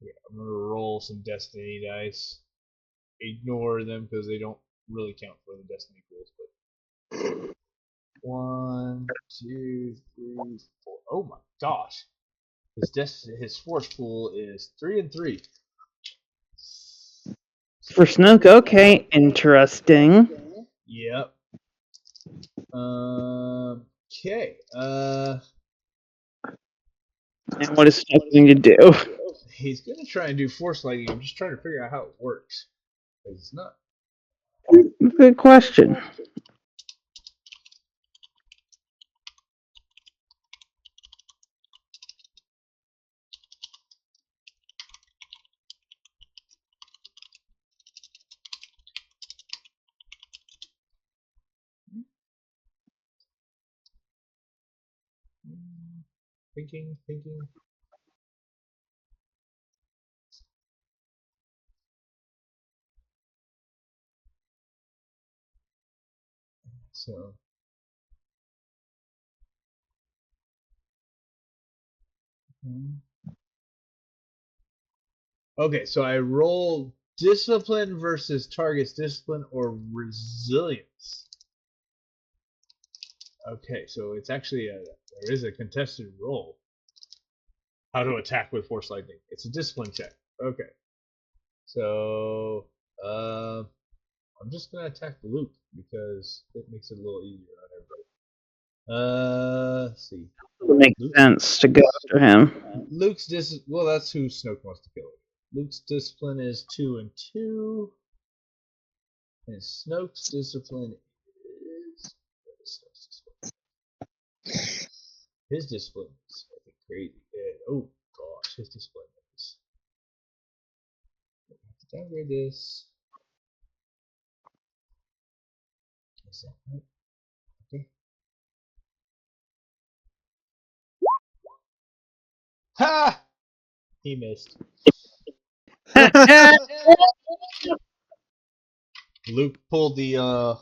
yeah, I'm gonna roll some Destiny dice. Ignore them because they don't really count for the Destiny pools. But 1, 2, 3, 4. Oh my gosh! His force pool is 3 and 3. For Snoke, okay, interesting. Yep. Okay. And what is Snoke going to do? He's gonna try and do force lightning. I'm just trying to figure out how it works. Because it's not. Good question. Thinking. So. Okay, so I roll discipline versus target's discipline or resilience. Okay, so it's actually there is a contested roll. How to attack with force lightning. It's a discipline check. Okay. So I'm just gonna attack Luke because it makes it a little easier on everybody. Let's see. It makes sense to go after him. Luke's well, that's who Snoke wants to kill. Luke's discipline is 2 and 2. And Snoke's discipline is. His discipline is, I think, crazy. Oh gosh, his discipline is. I have to downgrade this. Is that right? Okay. Ha! He missed. Luke pulled the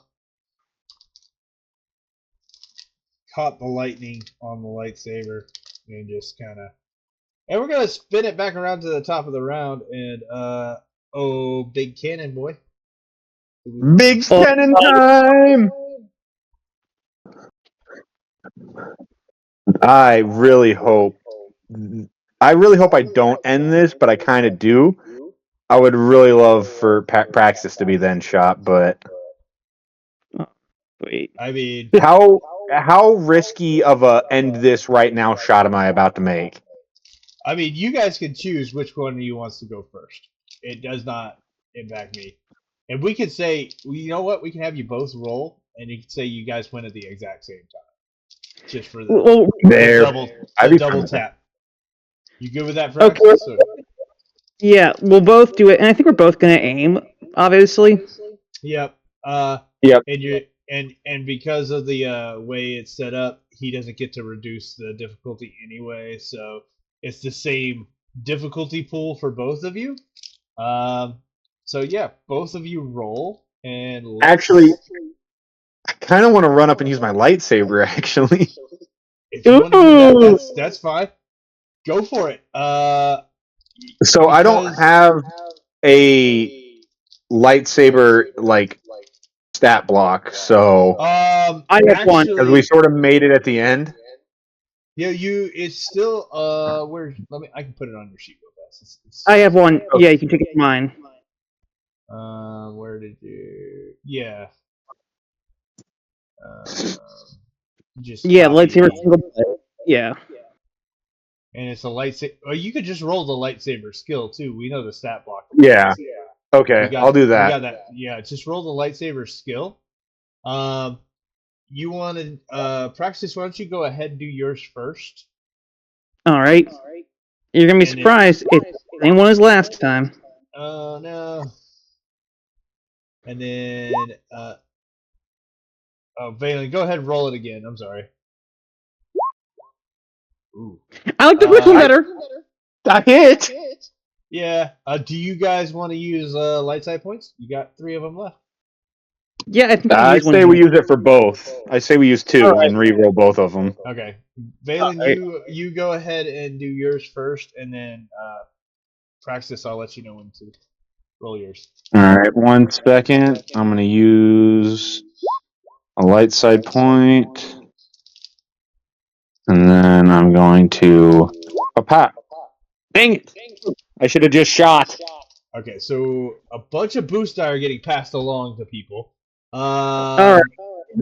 caught the lightning on the lightsaber and just kind of. And we're gonna spin it back around to the top of the round and big cannon boy. Big cannon time! I really hope I don't end this, but I kind of do. I would really love for Praxis to be then shot, but Wait. I mean, how risky of a end this right now shot am I about to make? you guys can choose which one of you wants to go first. It does not impact me. And we could say, well, you know what? We can have you both roll, and you can say you guys win at the exact same time, just for the, Well, There. the double tap. You good with that, Francis? Okay. Yeah, we'll both do it, and I think we're both gonna aim, obviously. Yep. Yep. And because of the way it's set up, he doesn't get to reduce the difficulty anyway, so it's the same difficulty pool for both of you. So yeah, both of you roll and Actually, I kind of want to run up and use my lightsaber. Actually, if you want to do that, that's fine. Go for it. so I don't have a lightsaber like stat block, so I have one. because we sort of made it at the end. Yeah, it's still where I can put it on your sheet real fast. I have one. Yeah, you can take it from mine. Where did you? Yeah. Just Lightsaber single blade. Yeah. And it's a lightsaber. Oh, you could just roll the lightsaber skill too. We know the stat block. Yeah. Okay, I'll do that. You got that. Yeah, just roll the lightsaber skill. You wanted Praxis? Why don't you go ahead and do yours first? All right. You're gonna be surprised. It's the same one as last time. Oh no. And then Valen, go ahead and roll it again. I'm sorry. Ooh. I like the first one better. I hit. Yeah. Do you guys want to use light side points? You got 3 of them left. Yeah, I think I say we use it for both. I say we use 2 Alright. and re-roll both of them. Okay. Valen, you go ahead and do yours first, and then Praxis, I'll let you know when to roll yours. All right, 1 second. I'm going to use a light side point, and then I'm going to pop. Dang it! I should have just shot. Okay, so a bunch of boost die are getting passed along to people. Alright.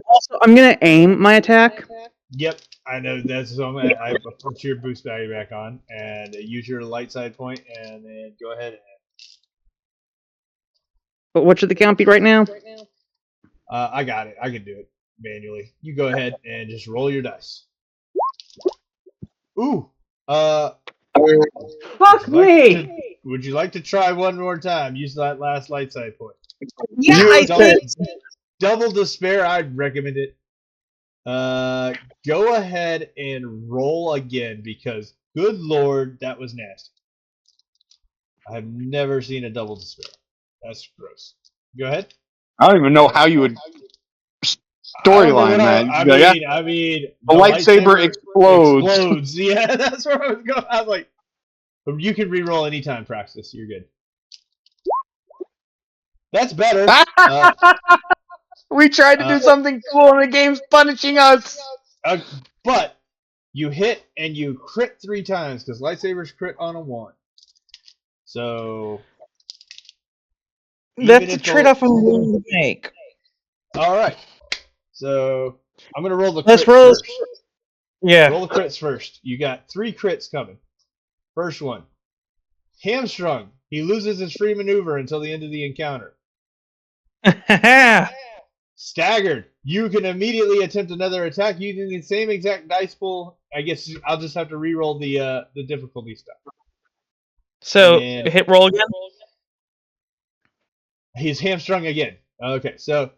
Also, I'm gonna aim my attack. Yep, I know that's so. I put your boost value back on and use your light side point, and then go ahead. But what should the count be right now? I got it. I can do it manually. You go ahead and just roll your dice. Ooh. Fuck me! Would you like to try one more time? Use that last light side point. Yeah, I did. Double despair. I'd recommend it. Go ahead and roll again because, good lord, that was nasty. I've never seen a double despair. That's gross. Go ahead. I don't even know how you would storyline that. I mean, the lightsaber explodes. Yeah, that's where I was going. I was like, you can re-roll anytime, Praxis. You're good. That's better. We tried to do something cool and the game's punishing us. But you hit and you crit 3 times because lightsabers crit on a 1. So That's a trade-off I'm willing to make. All right. So I'm gonna roll the. Let's crits roll. First. Yeah. Roll the crits first. You got 3 crits coming. First one. Hamstrung. He loses his free maneuver until the end of the encounter. Staggered. You can immediately attempt another attack using the same exact dice pool. I guess I'll just have to re-roll the difficulty stuff. So And hit roll again. He's hamstrung again. Okay, so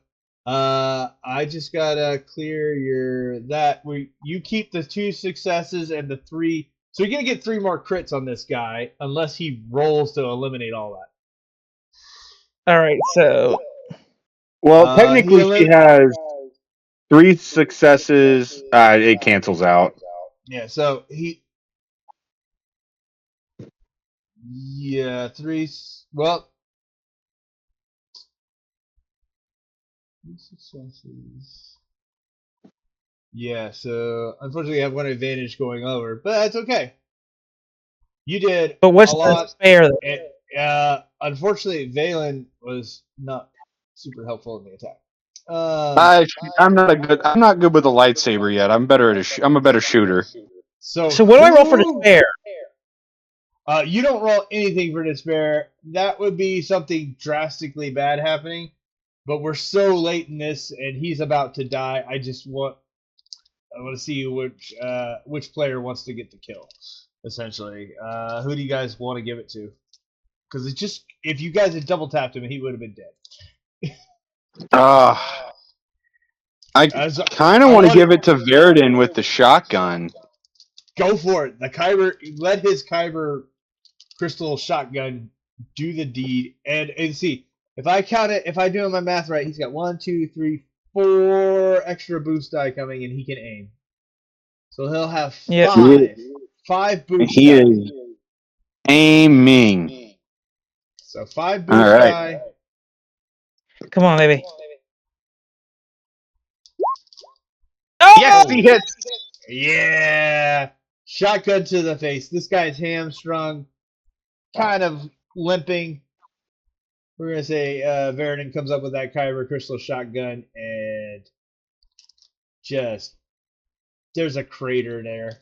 I just gotta clear you keep the 2 successes and the 3 So you're gonna get 3 more crits on this guy unless he rolls to eliminate all that. All right, so Well, technically, she He has 3 successes. It cancels out. Yeah, so he. Yeah, 3. Well. 3 successes. Yeah, so unfortunately I have one advantage going over, but that's okay. You did but what's a the lot. spare? Unfortunately, Valen was not super helpful in the attack. I'm not good with a lightsaber yet. I'm better at I'm a better shooter. So what do I roll for despair? You don't roll anything for despair. That would be something drastically bad happening. But we're so late in this, and he's about to die. I want to see which player wants to get the kill. Essentially, who do you guys want to give it to? Because it's just if you guys had double tapped him, he would have been dead. I kind of want to give it to Verdin with the shotgun. Go for it. The Kyber, let his Kyber crystal shotgun do the deed, and see if I count it. If I do my math right, he's got 1, 2, 3, 4 extra boost die coming, and he can aim. So he'll have 5 boost He die. is aiming. So 5 boost die. Come on, baby. Oh! Yes, he hits. Yeah, shotgun to the face. This guy's hamstrung, kind of limping. We're gonna say Verdin comes up with that Kyber crystal shotgun and just there's a crater there.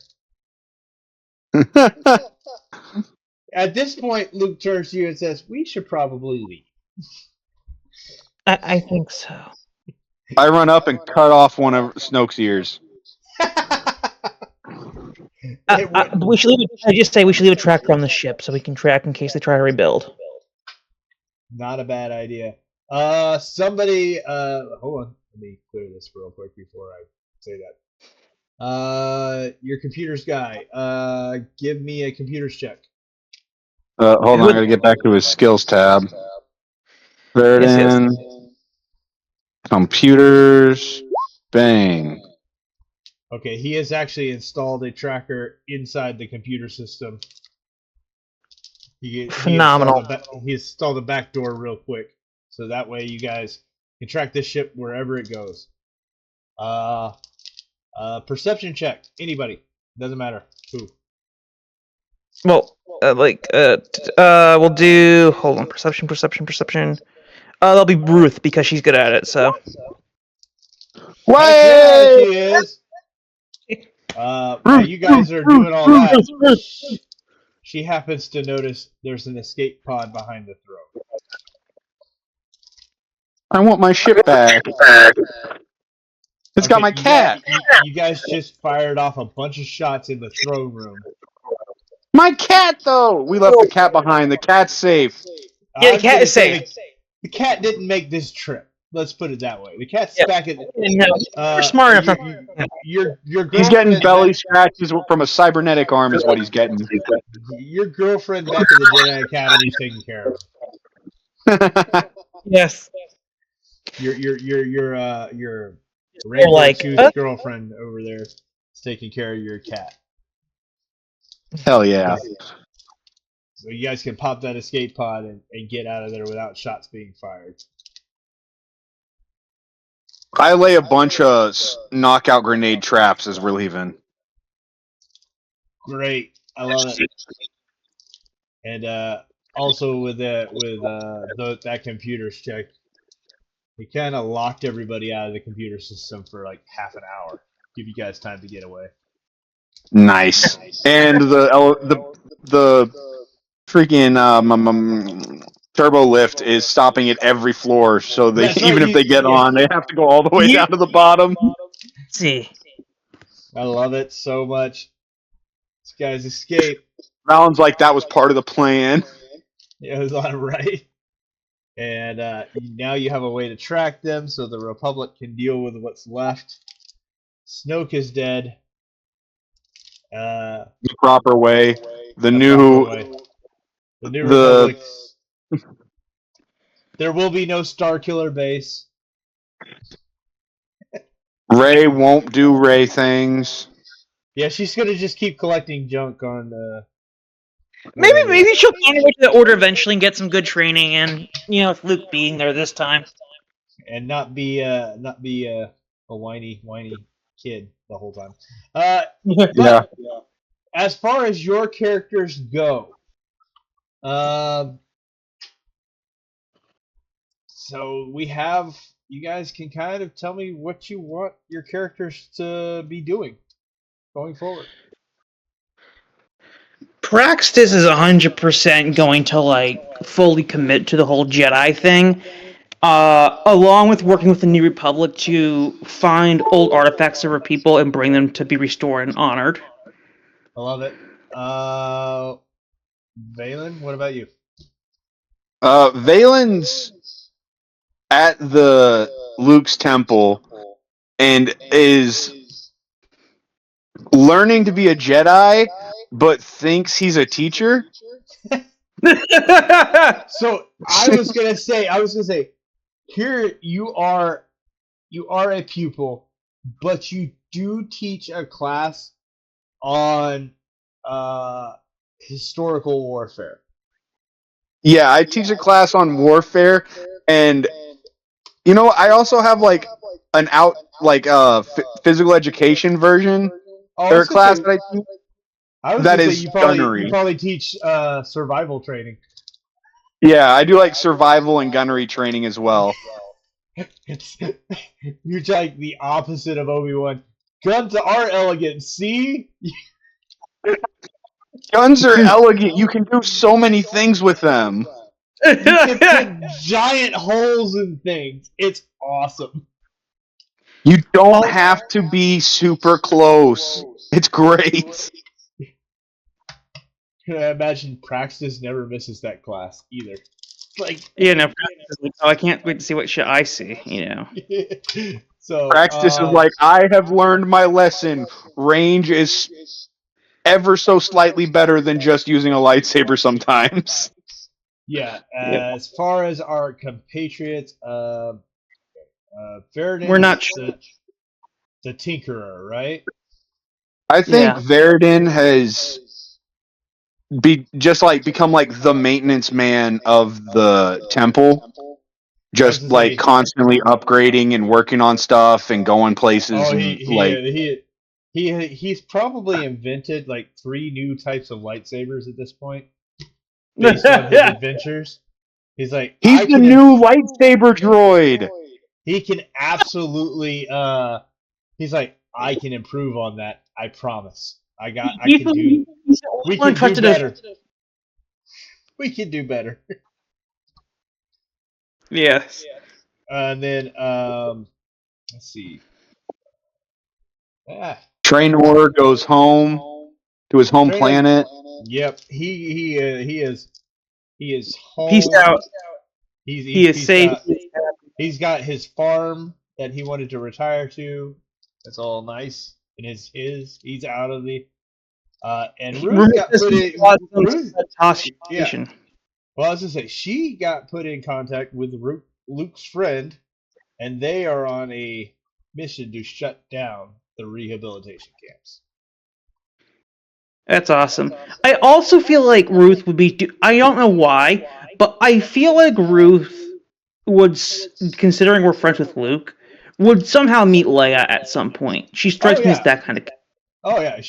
At this point, Luke turns to you and says, "We should probably leave." I think so. I run up and cut off one of Snoke's ears. We should leave. I just say we should leave a tracker on the ship so we can track in case they try to rebuild. Not a bad idea. Somebody, hold on. Let me clear this real quick before I say that. Your computers guy, give me a computers check. Hold on, I gotta get back to his skills tab. Verdin, computers, bang. Okay, he has actually installed a tracker inside the computer system. Phenomenal. He installed a back door real quick, so that way you guys can track this ship wherever it goes. Perception check. Anybody. Doesn't matter. Who. Well, we'll do. Hold on, perception. That'll be Ruth because she's good at it. So. What? Yeah, she is. While you guys are doing all that, she happens to notice there's an escape pod behind the throne. I want my ship back. It's got my cat. You guys just fired off a bunch of shots in the throne room. My cat, though! We left the cat behind. The cat's safe. Yeah, the cat is safe. The cat didn't make this trip. Let's put it that way. The cat's back at. We're smart enough. Your He's getting belly scratches from a cybernetic arm, is what he's getting. Your girlfriend back at the Jedi Academy is taking care of him. Yes. Your Rainbow girlfriend over there is taking care of your cat. Hell yeah. So you guys can pop that escape pod and get out of there without shots being fired. I lay a bunch of knockout grenade traps as we're leaving. Great. I love it. And also with that computer's check, we kind of locked everybody out of the computer system for like half an hour. Give you guys time to get away. Nice. And the freaking turbo lift is stopping at every floor, so even if they get on, they have to go all the way down to the bottom. See. I love it so much. This guy's escape. Valen's like, that was part of the plan. Yeah, it was on right. And now you have a way to track them so the Republic can deal with what's left. Snoke is dead. the proper way. The the new proper way. The new the Republic. There will be no Star Killer base. Ray won't do Ray things. Yeah, she's gonna just keep collecting junk on. Maybe she'll find her way to the order eventually and get some good training, and with Luke being there this time. And not be a whiny kid the whole time. But Yeah. as far as your characters go, so we have. You guys can kind of tell me what you want your characters to be doing going forward. Praxis is 100% going to fully commit to the whole Jedi thing, along with working with the New Republic to find old artifacts of her people and bring them to be restored and honored. I love it. Valen, what about you? Valen's at the Luke's temple and is learning to be a Jedi, but thinks he's a teacher. So I was gonna say, here you are a pupil, but you do teach a class on historical warfare. Yeah, I teach a class on warfare, and I also have an physical education version or class that I teach. I was That gonna say is you gunnery. probably teach survival training. Yeah, I do survival and gunnery training as well. You're like the opposite of Obi-Wan. Guns are elegant. See, Guns are elegant. You can do so many things with them. you can put giant holes in things. It's awesome. You don't have to be super close. It's great. I imagine Praxis never misses that class either. Praxis is like, I can't wait to see what shit I see. So Praxis is like, I have learned my lesson. Range is ever so slightly better than just using a lightsaber sometimes. Yeah, as far as our compatriots, Verdun We're not the Tinkerer, right? I think Verdun has become the maintenance man of the temple. Just constantly upgrading and working on stuff and going places. Oh, and he's probably invented 3 new types of lightsabers at this point, based on his adventures. He's the new lightsaber droid. He can absolutely. He's like, I can improve on that. I promise. I can do. We can do better. We can do better. Yes. And then let's see. Traynor goes home to his home planet. Yep, he is home. Peace out. He is safe. He's got his farm that he wanted to retire to. That's all nice. And he's out of the. And Ruth got put in. Yeah. Well, I was gonna say she got put in contact with Luke's friend, and they are on a mission to shut down the rehabilitation camps. That's awesome. I also feel like Ruth would be. I don't know why, but I feel like Ruth would, considering we're friends with Luke, would somehow meet Leia at some point. She strikes me as that kind of. Oh yeah,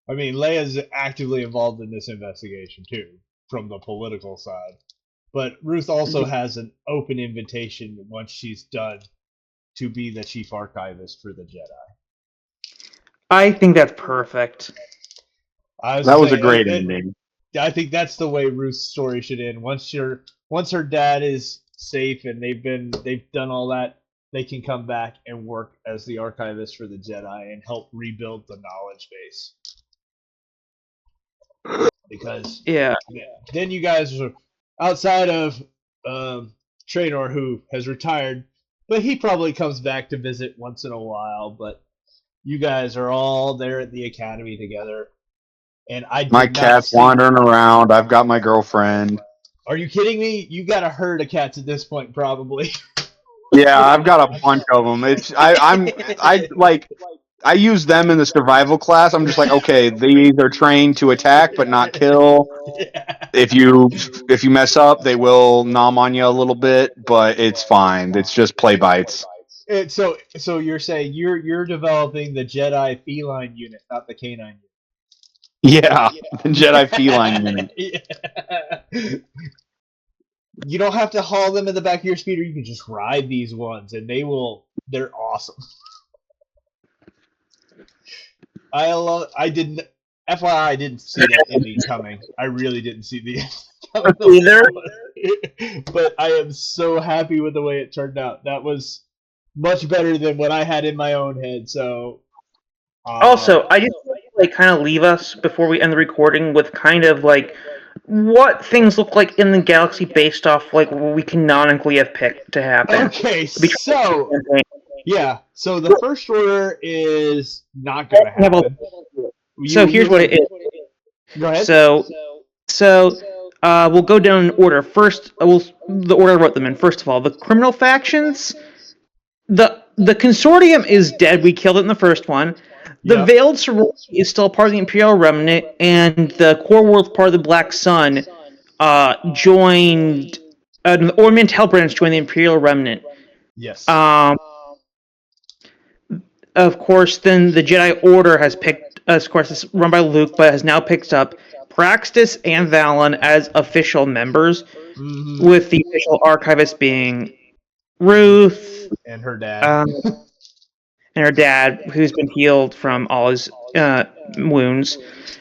Leia's actively involved in this investigation too, from the political side. But Ruth also has an open invitation once she's done to be the chief archivist for the Jedi. I think that's perfect. That was a great ending. I think that's the way Ruth's story should end. Once her dad is safe and they've done all that, they can come back and work as the archivist for the Jedi and help rebuild the knowledge base. Because then you guys are outside of Traynor, who has retired, but he probably comes back to visit once in a while. But You guys are all there at the academy together, and I did My not cat's see. wandering around. I've got my girlfriend. Are you kidding me? You got a herd of cats at this point, probably. Yeah, I've got a bunch of them. I use them in the survival class. I'm just like, okay, these are trained to attack but not kill. If you mess up, they will nom on you a little bit, but it's fine. It's just play bites. So you're saying you're developing the Jedi feline unit, not the canine Yeah, the unit. Jedi feline unit. Yeah. You don't have to haul them in the back of your speeder. You can just ride these ones, and they're awesome. I didn't. FYI, I didn't see that ending coming. I really didn't see the ending coming. Either. But I am so happy with the way it turned out. That was much better than what I had in my own head. So. Also, I just want to like kind of leave us before we end the recording with kind of like what things look like in the galaxy based off like what we canonically have picked to happen. Okay, so yeah, so the First Order is not gonna happen. So here's what it is. Go ahead. So we'll go down in order. First, the order I wrote them in. First of all, the criminal factions. The Consortium is dead. We killed it in the first one. The Yep. Veiled Sorority is still part of the Imperial Remnant, and the Core World part of the Black Sun joined. The Ornament Hell Branch joined the Imperial Remnant. Yes. Of course, then the Jedi Order has picked. Of course, it's run by Luke, but has now picked up Praxis and Valen as official members, with the official archivist being Ruth and her dad. And her dad, who's been healed from all his wounds.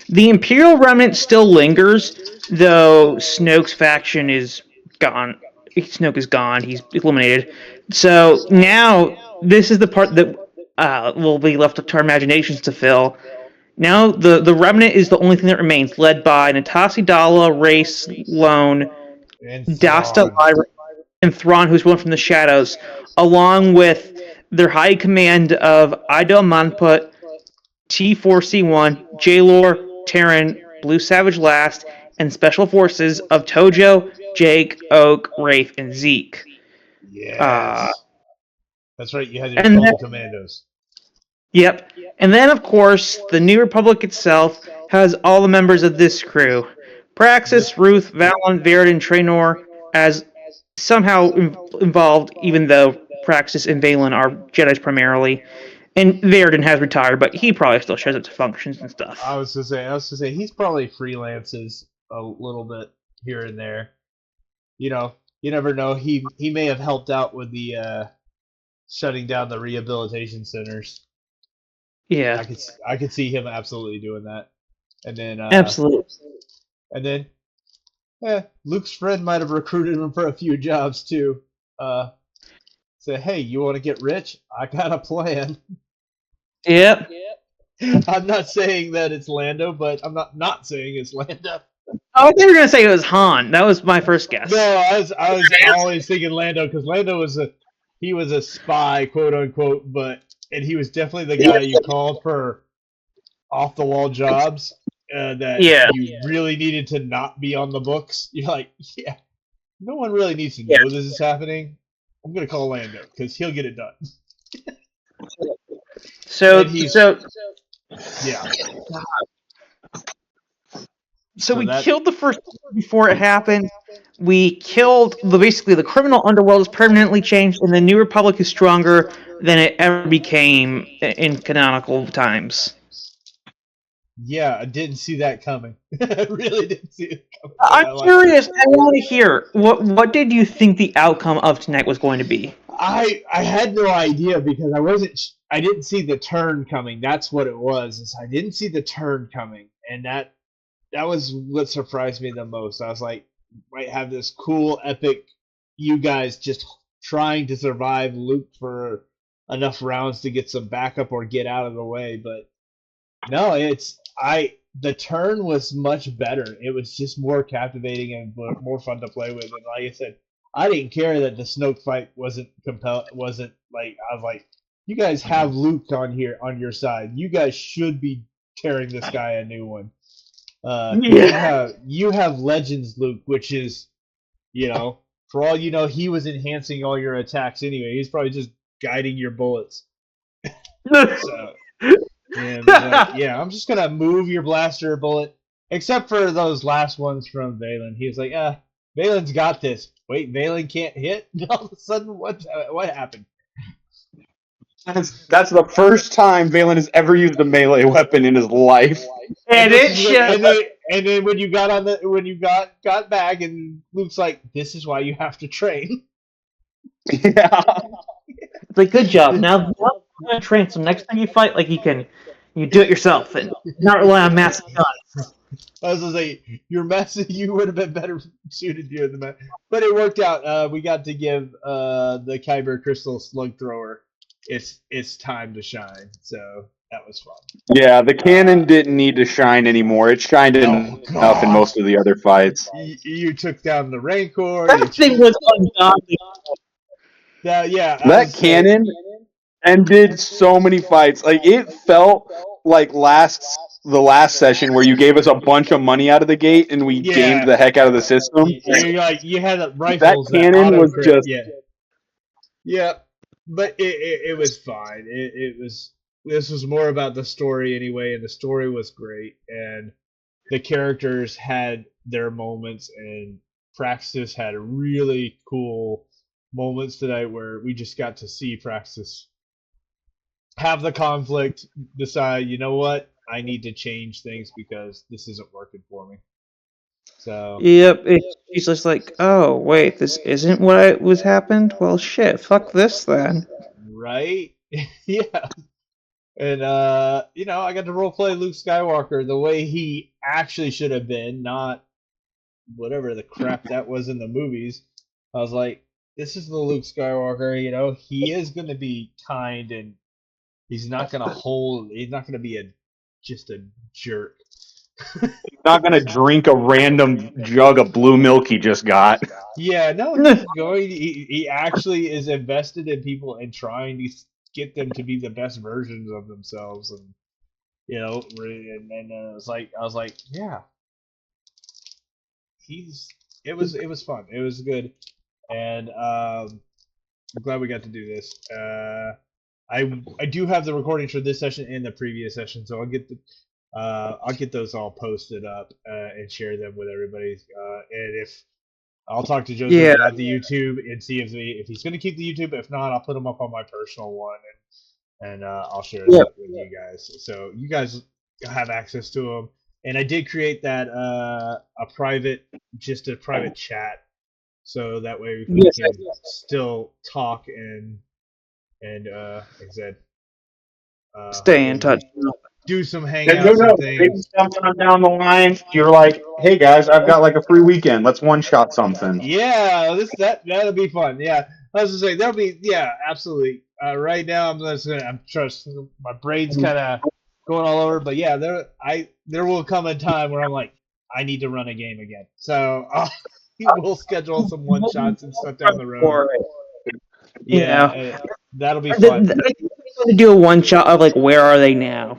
The Imperial Remnant still lingers, though Snoke's faction is gone. Snoke is gone. He's eliminated. So now this is the part that will be left up to our imaginations to fill. Now the Remnant is the only thing that remains, led by Natasi Dala, Race Lone, Dasta Lyra, and Thrawn, who's one from the shadows, along with their high command of Idel Manput, T4C1, Jaylor, Terran, Blue Savage Last, and Special Forces of Tojo, Jake, Oak, Rafe, and Zeke. Yes. That's right, you had your 12 commandos. Yep. And then, of course, the New Republic itself has all the members of this crew. Praxis, Ruth, Valen, Verid, and Traynor as somehow involved, even though Praxis and Valen are Jedis primarily. And Veridin has retired, but he probably still shows up to functions and stuff. I was gonna say he's probably freelances a little bit here and there. You know, you never know. He may have helped out with the shutting down the rehabilitation centers. Yeah, I could see him absolutely doing that. And then absolutely. And then Luke's friend might have recruited him for a few jobs too. Say, hey, you want to get rich? I got a plan. Yep. I'm not saying that it's Lando, but I'm not saying it's Lando. Oh, I thought you were gonna say it was Han. That was my first guess. No, I was always thinking Lando because Lando was a spy, quote unquote, and he was definitely the guy you called for off the wall jobs that you really needed to not be on the books. You're like, yeah, no one really needs to know this is happening. I'm gonna call Lando because he'll get it done. So yeah. So we killed the first one before it happened. We killed basically the criminal underworld is permanently changed, and the New Republic is stronger than it ever became in canonical times. Yeah, I didn't see that coming. I really didn't see it coming. I'm curious. I want to hear what did you think the outcome of tonight was going to be? I had no idea because I didn't see the turn coming. That's what it was. Is I didn't see the turn coming, and that was what surprised me the most. I was like, might have this cool, epic, you guys just trying to survive Luke for enough rounds to get some backup or get out of the way. But no, the turn was much better. It was just more captivating and more fun to play with. And like I said, I didn't care that the Snoke fight wasn't like I was like, you guys have Luke on here on your side. You guys should be tearing this guy a new one. 'Cause you have Legends Luke, which is, for all you know, he was enhancing all your attacks anyway. He's probably just guiding your bullets. So, I'm just gonna move your blaster bullet, except for those last ones from Valen. He was like, Valen's got this. Wait, Valen can't hit? All of a sudden, what happened? That's the first time Valen has ever used a melee weapon in his life. And it should. And then when you got back, and Luke's like, "This is why you have to train." Yeah. It's like, good job. Now I'm gonna train. So next time you fight, like you do it yourself and not rely on massive guns. I was gonna say you would have been better suited doing the match, but it worked out. We got to give the Kyber Crystal Slug Thrower its time to shine, so that was fun. Yeah, the cannon didn't need to shine anymore. It shined enough in most of the other fights. You took down the Rancor. That thing was ungodly. That cannon ended so many fights. Like, it felt like the last session where you gave us a bunch of money out of the gate and we gamed the heck out of the system. You had rifles. That cannon was just but it was fine. This was more about the story anyway, and the story was great, and the characters had their moments, and Praxis had really cool moments tonight where we just got to see Praxis have the conflict, decide, you know what, I need to change things because this isn't working for me. So yep, she's just like, oh wait, this isn't what was happened. Well, shit, fuck this then. Right? Yeah. And I got to roleplay Luke Skywalker the way he actually should have been, not whatever the crap that was in the movies. I was like, this is the Luke Skywalker, he is going to be kind, and he's not going to be just a jerk. He's not going to drink a random jug of blue milk he just got. Yeah, no, he actually is invested in people and trying to get them to be the best versions of themselves, and I was like, yeah, it was fun, it was good, and I'm glad we got to do this. I do have the recordings for this session and the previous session, so I'll get those all posted up and share them with everybody. And if I'll talk to Joseph about the YouTube and see if he's going to keep the YouTube. If not, I'll put them up on my personal one, and I'll share that with you guys. So you guys have access to them. And I did create that a private chat, so that way we can still talk and like I said, stay in touch. Do some hangouts and things. Maybe sometime down the line, you're like, "Hey guys, I've got like a free weekend. Let's one shot something." Yeah, that'll be fun. Yeah, I was gonna say that'll be absolutely. Right now, I'm trust my brain's kind of going all over, but yeah, there will come a time where I'm like, I need to run a game again. So we'll schedule some one shots and stuff down the road. Yeah, that'll be fun. I think we're going to do a one shot of like, where are they now?